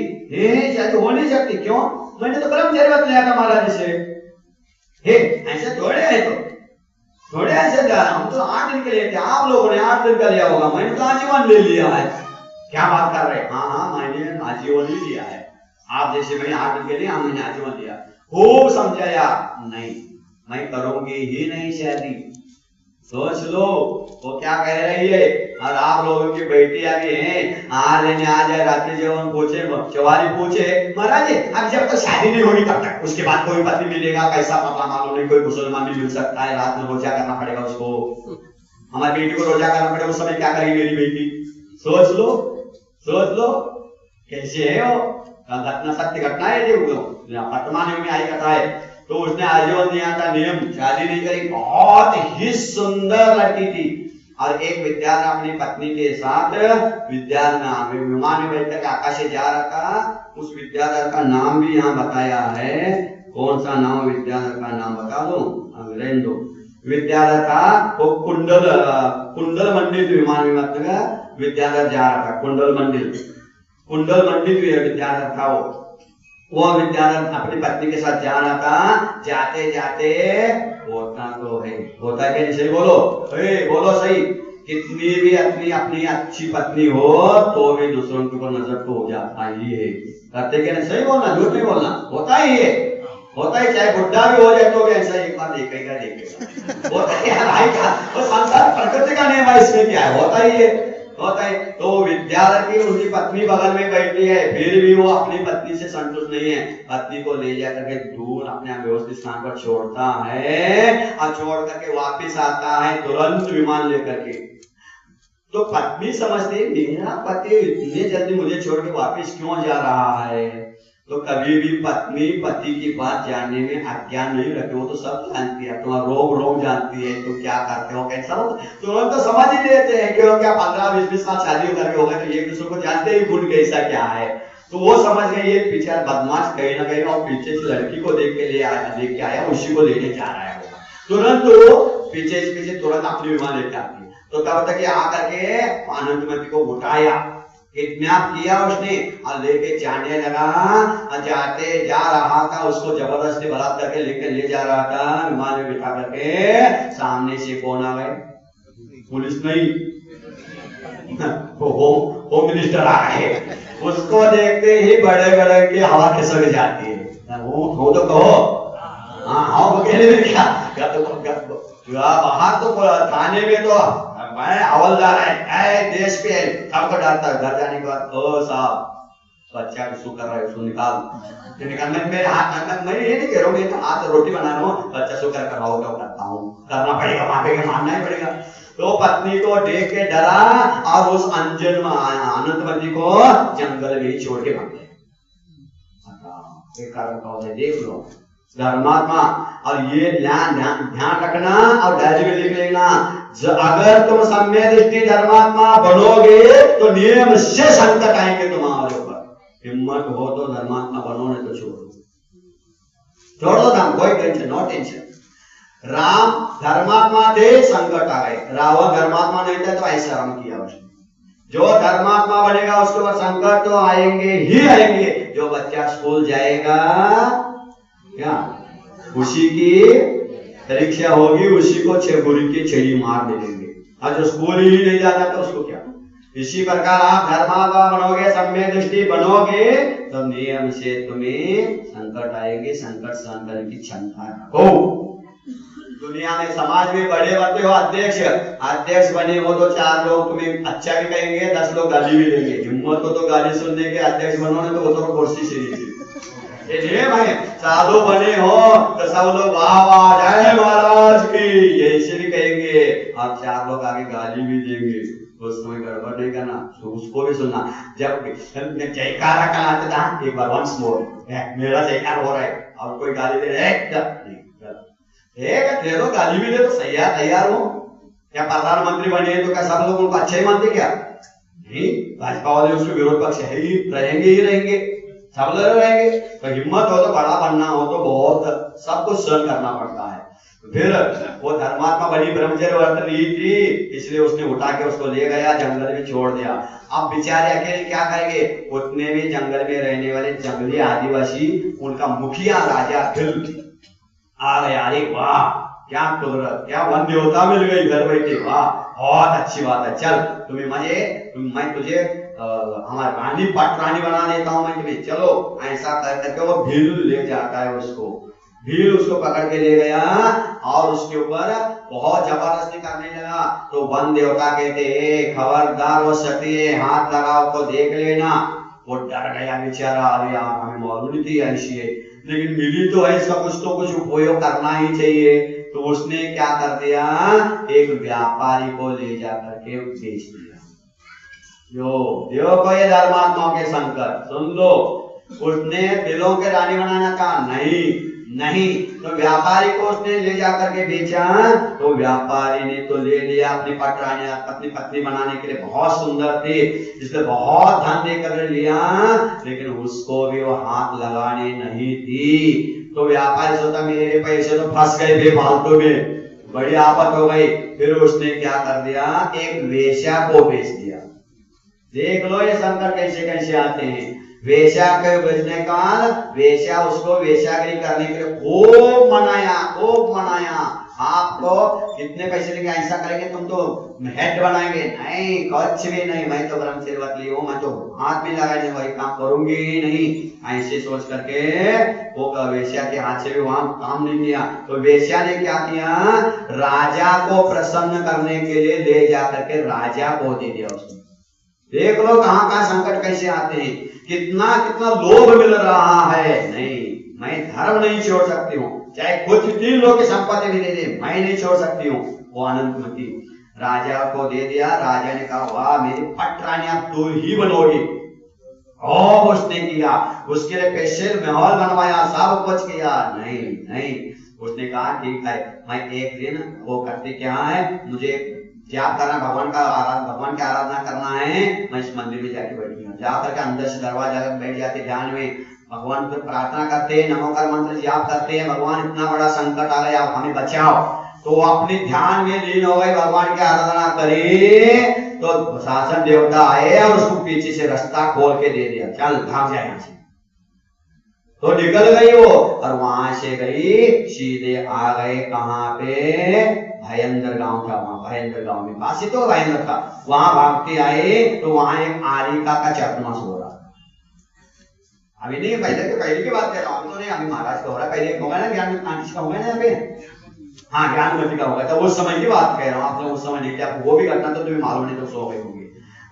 शादी हो नहीं सकती। क्यों? मैंने तो ब्रह्मचर्य व्रत लिया था महाराज से। ऐसे थोड़े है, तो थोड़े ऐसे हम तो 8 दिन के लिए थे, आप लोगों ने 8 दिन का लिया होगा, मैंने तो आजीवन ले लिया है। क्या बात कर रहे हैं? हाँ मैंने आजीवन ही लिया है, आप जैसे मैंने 8 दिन के लिए मैंने आजीवन लिया। खूब समझाया, नहीं मैं करूंगी ही नहीं शादी। सोच लो वो क्या कह रही है। और आप लोगों की बेटी आगे हैं, लेने आ जाए, रात्रि जब पूछे, चौवारी पूछे महाराज अब जब तक शादी नहीं होगी तब तक उसके बाद कोई पति मिलेगा, कैसा पता मालूम नहीं, कोई मुसलमान भी मिल सकता है, रात में रोजा करना पड़ेगा उसको, हमारी बेटी को रोजा करना पड़ेगा, उस समय क्या करेगी मेरी बेटी? सोच लो कैसे है वो घटना, सत्य घटना है जो वर्तमान में आई कथा है। तो उसने आजीवन दिया था नियम, शादी नहीं करी। बहुत ही सुंदर लड़की थी। और एक विद्याधर अपनी पत्नी के साथ विमान में बैठकर आकाश से जा रहा था। उस विद्याधर का नाम भी यहाँ बताया है। कौन सा नाम? विद्याधर का नाम बता दो, अंग्रेज दो। विद्याधर था वो कुंडल मंडिल विमान में मतलब विद्याधर जा रहा था। कुंडल मंडिल विद्याधर था। वो विद्याधर अपनी पत्नी के साथ जा रहा था। जाते जाते होता तो है, होता है कि सही बोलो, बोलो सही। कितनी भी अपनी अच्छी पत्नी हो तो भी दूसरों के ऊपर नजर तो हो जाता ही है। करते क्या? सही बोलना, झूठ नहीं बोलना, होता ही है, होता ही। चाहे बुढ़ा भी हो जाए तो भी ऐसा एक बार देखेगा होता है भाई का, वो संसार प्रकृति का नियम है, इसमें क्या है, होता ही है। तो विद्याधर की उनकी पत्नी बगल में बैठी है, फिर भी वो अपनी पत्नी से संतुष्ट नहीं है। पत्नी को ले जाकर के दूर अपने व्यवस्थित स्थान पर छोड़ता है और छोड़ करके वापिस आता है तुरंत विमान लेकर के। तो पत्नी समझती है मेरा पति इतने जल्दी मुझे छोड़ के वापिस क्यों जा रहा है। तो कभी भी पत्नी पति की बात जानने में अज्ञान नहीं रखे, वो तो सब जानती है, तुम्हारा रोग जानती है, तुम क्या करते हो कैसा हो, तुरंत तो समझ ही लेते हैं। क्यों? क्या 15-20 साल शादी करके हो गए तो एक दूसरे को जानते ही गुण कैसा क्या है। तो वो समझ गए ये पीछे बदमाश कहीं ना कहीं और पीछे से लड़की को देख के आया, उसी को लेने जा रहा है। तुरंत वो पीछे तुरंत अपनी विमान लेके आती है। तो तब तक आकर के अनंतमती को उठाया, किडनैप किया उसने और लेके जाने लगा। जाते जा रहा था, उसको जबरदस्ती बलात्कार करके लेके ले जा रहा था विमान में बिठा करके। सामने से कौन आ गए? पुलिस नहीं, होम मिनिस्टर आ रहे। उसको देखते ही बड़े की हवा खिसक जाती है। वो तो कहो, हाँ बाहर तो थाने में तो मैं हवलदार है, देश पे सबको डरता है। घर जाने के बाद ओ साहब बच्चा को शू कर रहा है, उसको निकाल मेरे हाथ में, मैं ये नहीं कह रहा हूँ, मैं हाथ रोटी बना रहा हूँ, बच्चा शू कर रहा हूँ, करता हूँ, करना पड़ेगा, मानना ही पड़ेगा। तो पत्नी को देख के डरा और उस अनंतमती को जंगल में छोड़ के भाग गए। देख लो धर्मात्मा। और ये ध्यान रखना और डायरी में लिख लेना, अगर तुम सम्य दृष्टि धर्मात्मा बनोगे तो नियम से संकट आएंगे तुम्हारे ऊपर। हिम्मत हो तो धर्मात्मा बनो, नहीं तो छोड़ दो धाम, कोई टेंशन, नो टेंशन। राम धर्मात्मा थे, संकट आ गए। रावण धर्मात्मा नहीं था तो ऐसा राम किया उसने। जो धर्मात्मा बनेगा उसके ऊपर संकट तो आएंगे ही आएंगे। जो बच्चा स्कूल जाएगा क्या उसी की परीक्षा होगी, उसी को छुरी की छड़ी मार देंगे। और जो स्कूल ही नहीं जाता तो उसको क्या। इसी प्रकार आप धर्मात्मा बनोगे, सम्य दृष्टि बनोगे तो नियम से तुम्हें संकट आएंगे। संकट सहन करने की क्षमता रखो। दुनिया में समाज में बड़े बनते हो, अध्यक्ष बने हो तो 4 लोग तुम्हें अच्छा भी कहेंगे, 10 लोग गाली भी देंगे। हिम्मत हो तो गाली सुनने के अध्यक्ष बनोगे तो वो तो कुर्सी से नीचे ये भाई साधु बने हो तो सब लोग वाह वाह जय महाराज की ऐसे भी कहेंगे, और 4 लोग आगे गाली भी देंगे, उस समय गड़बड़ नहीं करना, तो उसको भी सुनना। जब जयकारा कराते था एक बार वंस मोर, मेरा जयकार हो रहा है और कोई गाली दे रहा है, दे दो, गाली भी दे दो, तैयार हो। क्या प्रधानमंत्री बने तो क्या सब लोग उनको अच्छा ही मानते क्या? नहीं, भाजपा वाले उसके विरोध पक्ष है ही रहेंगे, सब लोग रहेंगे। तो हिम्मत हो तो बड़ा बनना हो तो बहुत सब कुछ सहन करना पड़ता है। फिर वो धर्मात्मा बड़ी ब्रह्मचर्य व्रत ली थी, इसलिए उसने उठा के उसको ले गया, जंगल में छोड़ दिया। अब बेचारे अकेले क्या करेंगे? उतने में जंगल में रहने वाले जंगली आदिवासी, उनका मुखिया राजा फिर आ गए। अरे वाह, क्या कुदरत, क्या वन देवता मिल गई घर बैठे, वाह बहुत अच्छी बात है, चल तुम्हें मैं तुझे हमारी रानी पटरानी बना देता हूँ मैं तुम्हें, चलो। ऐसा कर करके वो भील ले जाता है उसको, भील उसको पकड़ के ले गया और उसके ऊपर बहुत जबरदस्ती करने लगा। तो वन देवता कहते खबरदार, वो सती हाथ लगाओ तो देख लेना। वो डर गया बेचारा, अरे यार हमें मालूम नहीं थी ऐसी है, लेकिन मिली तो ऐसा कुछ तो कुछ उपयोग करना ही चाहिए। तो उसने क्या कर दिया, एक व्यापारी को ले जा करके बेच दिया। यो कोई धर्मात्माओं के संकट सुन लो, उसने दिलों के रानी बनाना कहा नहीं, तो व्यापारी को उसने ले जाकर के बेचा। तो व्यापारी ने तो ले लिया अपनी पटरानी, अपनी पत्नी बनाने के लिए, बहुत सुंदर थी, इसलिए बहुत धन देकर लिया, लेकिन उसको भी वो हाथ लगाने नहीं दी। तो व्यापारी सोचा मेरे पैसे तो फंस गए बेफालतू में, बड़ी आफत हो गई। फिर उसने क्या कर दिया, एक वेश्या को बेच दिया। देख लो ये संकट कैसे कैसे आते हैं। वेश्या के बेचने का, वेश्या उसको वेश्यागिरी करने के लिए खूब मनाया। आपको कितने पैसे लेंगे, ऐसा करेंगे तुम तो हेड बनाएंगे, नहीं कुछ भी नहीं, मैं तो ब्रह्मचर्यवती हूँ, मैं तो हाथ में लगाने वही काम करूंगी ही नहीं। ऐसे सोच करके वो वेश्या के हाथ से भी वहां काम नहीं किया। तो वेश्या ने क्या किया, राजा को प्रसन्न करने के लिए ले जाकर के राजा को दे दिया उसने। देख लो कहाँ कहाँ संकट कैसे आते हैं, कितना लोभ मिल रहा है। नहीं, मैं धर्म नहीं छोड़ सकती हूँ, चाहे कुछ 3 लोग की संपत्ति भी दे दे, मैं नहीं छोड़ सकती हूँ। वो अनंतमती राजा को दे दिया। राजा ने कहा वाह मेरी पटरानी अब तू ही बनोगी। और उसने किया, उसके लिए स्पेशल महल बनवाया, सब कुछ किया। नहीं, उसने कहा ठीक है, मैं एक दिन वो करते क्या है, मुझे जाप करना, भगवान की आराधना करना है, मैं इस मंदिर में जाके बैठी हूँ। जाकर के अंदर से दरवाजा बैठ जाते, ध्यान में भगवान पे प्रार्थना करते, नमोकार मंत्र जाप करते हैं, भगवान इतना बड़ा संकट आ गया, हमें बचाओ। तो अपने ध्यान में लीन हो गए, भगवान की आराधना करे। तो शासन देवता आए और उसको पीछे से रास्ता खोल के दे दिया, चल भाग जाए यहाँ से। तो निकल गई वो, और वहां से गई सीधे आ गए कहाँ पे, भयंदर गांव था। वहां भयंदर गांव में, काशी तो भयंदर था, वहां भागते आए तो वहां एक आरिका का चरतमास हो रहा। अभी नहीं, पहले की बात कर रहा हूं, अभी तो नहीं, अभी महाराज का हो रहा है। पहले होगा ना ज्ञान का होगा ना यहाँ पे, हाँ ज्ञानमती का होगा। तो उस समय की बात कह रहा हूँ, आप लोग उस समय नहीं थे, आपको वो भी घटना तो तुम्हें मालूम नहीं, तो सो गए होंगे।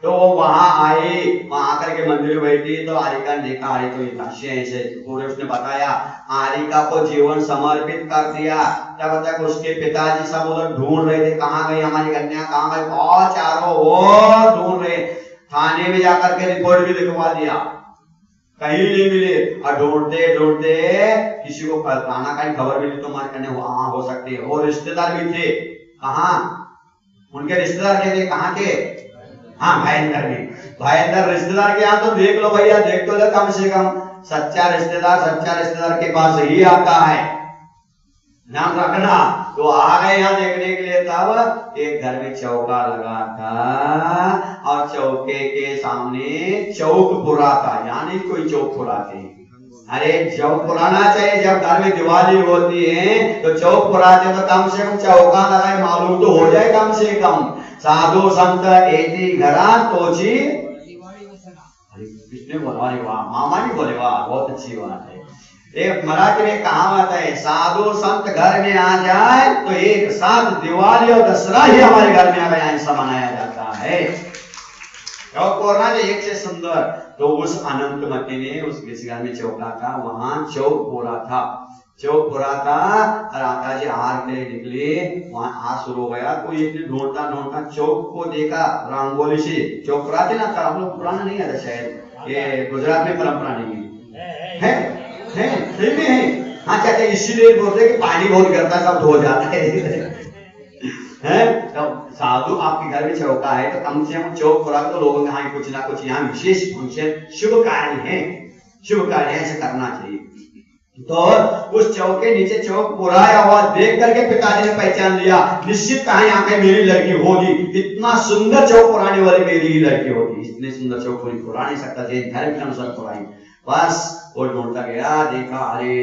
तो वो वहां आई, वहां आकर के मंदिर में बैठी। तो आरिका ने देखा, अरे तो ये काशी है, ऐसे पूरे उसने बताया, आरिका को जीवन समर्पित कर दिया। तब तक उसके पिताजी सब उधर ढूंढ रहे थे, कहाँ गई हमारी कन्या, कहाँ गई, बहुत चारों ओर ढूंढ रहे। थाने में जाकर के रिपोर्ट भी लिखवा दिया, कहीं नहीं मिले। और ढूंढते किसी को खाना का खबर मिली तो हमारे कन्या वहां हो सकती है। और रिश्तेदार भी थे, कहाँ उनके रिश्तेदार के थे, कहाँ के, हाँ भयंकर में, भयंकर रिश्तेदार के यहाँ। तो देख लो भैया, देख तो लो, कम से कम सच्चा रिश्तेदार के पास ही आता है, ध्यान रखना। तो आ गए यहाँ देखने के लिए। तब एक घर में चौका लगा था और चौके के सामने चौक पुरा था, यानी कोई चौक पुराते हैं। अरे चौक पुराना चाहिए, जब घर में दिवाली होती है तो चौक पुराते, तो कम से कम चौका लगाए, मालूम तो हो जाए कम से कम। साधु संत एति घरा तोची, किसने बोला, अरे वाह मामा जी बोले, वाह बहुत अच्छी बात है। एक मराठी में कहावत है, साधु संत घर में आ जाए तो एक साथ दिवाली और दशहरा ही हमारे घर में ऐसा मनाया जाता है। कोरना जो एक से सुंदर। तो उस अनंतमती ने उस घर में चौका था, वहां चौक पूरा था, चौक पूरा था। और आका जी हार के लिए निकले, वहां हाथ शुरू हो गया। तो एक ने ढूंढता ढूंढता चौक को देखा, रंगोली से चौक पूरा थे ना, हम लोग पुराना नहीं आता शायद, ये गुजरात में परंपरा नहीं है, सही में है। हाँ चाचा, इसीलिए बोलते कि पानी बहुत गिरता सब धो जाता है। तो साधु आपके घर में चौका है तो कम से कम चौक पूरा तो लोगों के यहाँ कुछ ना कुछ यहाँ विशेष उनसे शुभ कार्य है, शुभ कार्य ऐसे करना चाहिए। तो उस चौक के नीचे चौक पुराया हुआ देख करके पिताजी ने पहचान लिया, निश्चित कहा यहाँ पे मेरी लड़की होगी, इतना सुंदर चौक पुराने वाली मेरी ही लड़की होगी। इतने सुंदर चौक कोई पुरा नहीं सकता, धर्म के अनुसार पुराई। बस वो ढूंढता गया, देखा अरे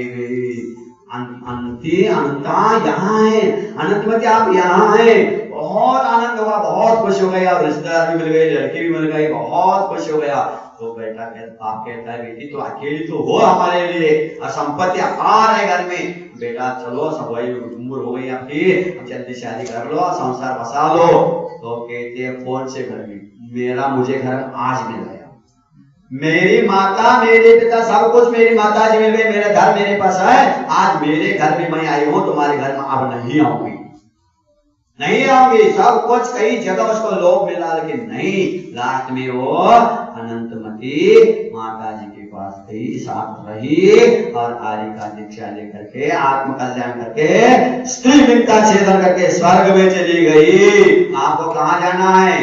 अंति अनंता यहाँ है, अनंतमती आप यहाँ है। बहुत आनंद हुआ, बहुत खुश हो गया, रिश्तेदार भी मिल गए, लड़की भी मिल गई, बहुत खुश हो गया। तो बेटा आप कहता है बेटी तो अकेली तो हो हमारे लिए, और संपत्ति अपार है घर में, बेटा चलो सब वही उम्र हो गई आपकी, अब जल्दी शादी कर लो, संसार बसा लो। तो कहते हैं कौन से घर में, मेरा मुझे घर आज मिल गया, मेरी माता मेरे पिता सब कुछ मेरी माता जी मिल गई, मेरा घर मेरे पास है, आज मेरे घर में मैं आई हूं, तुम्हारे घर में अब नहीं आऊंगी, नहीं आऊंगी। सब कुछ कई जगह उसको लोभ मिला, लेकिन नहीं, लास्ट में वो अनंतमती माता जी के पास गई, साथ रही और आर्य का दीक्षा लेकर के आत्म कल्याण करके स्त्री विद्या छेदन करके स्वर्ग में चली गई। आपको कहां जाना है?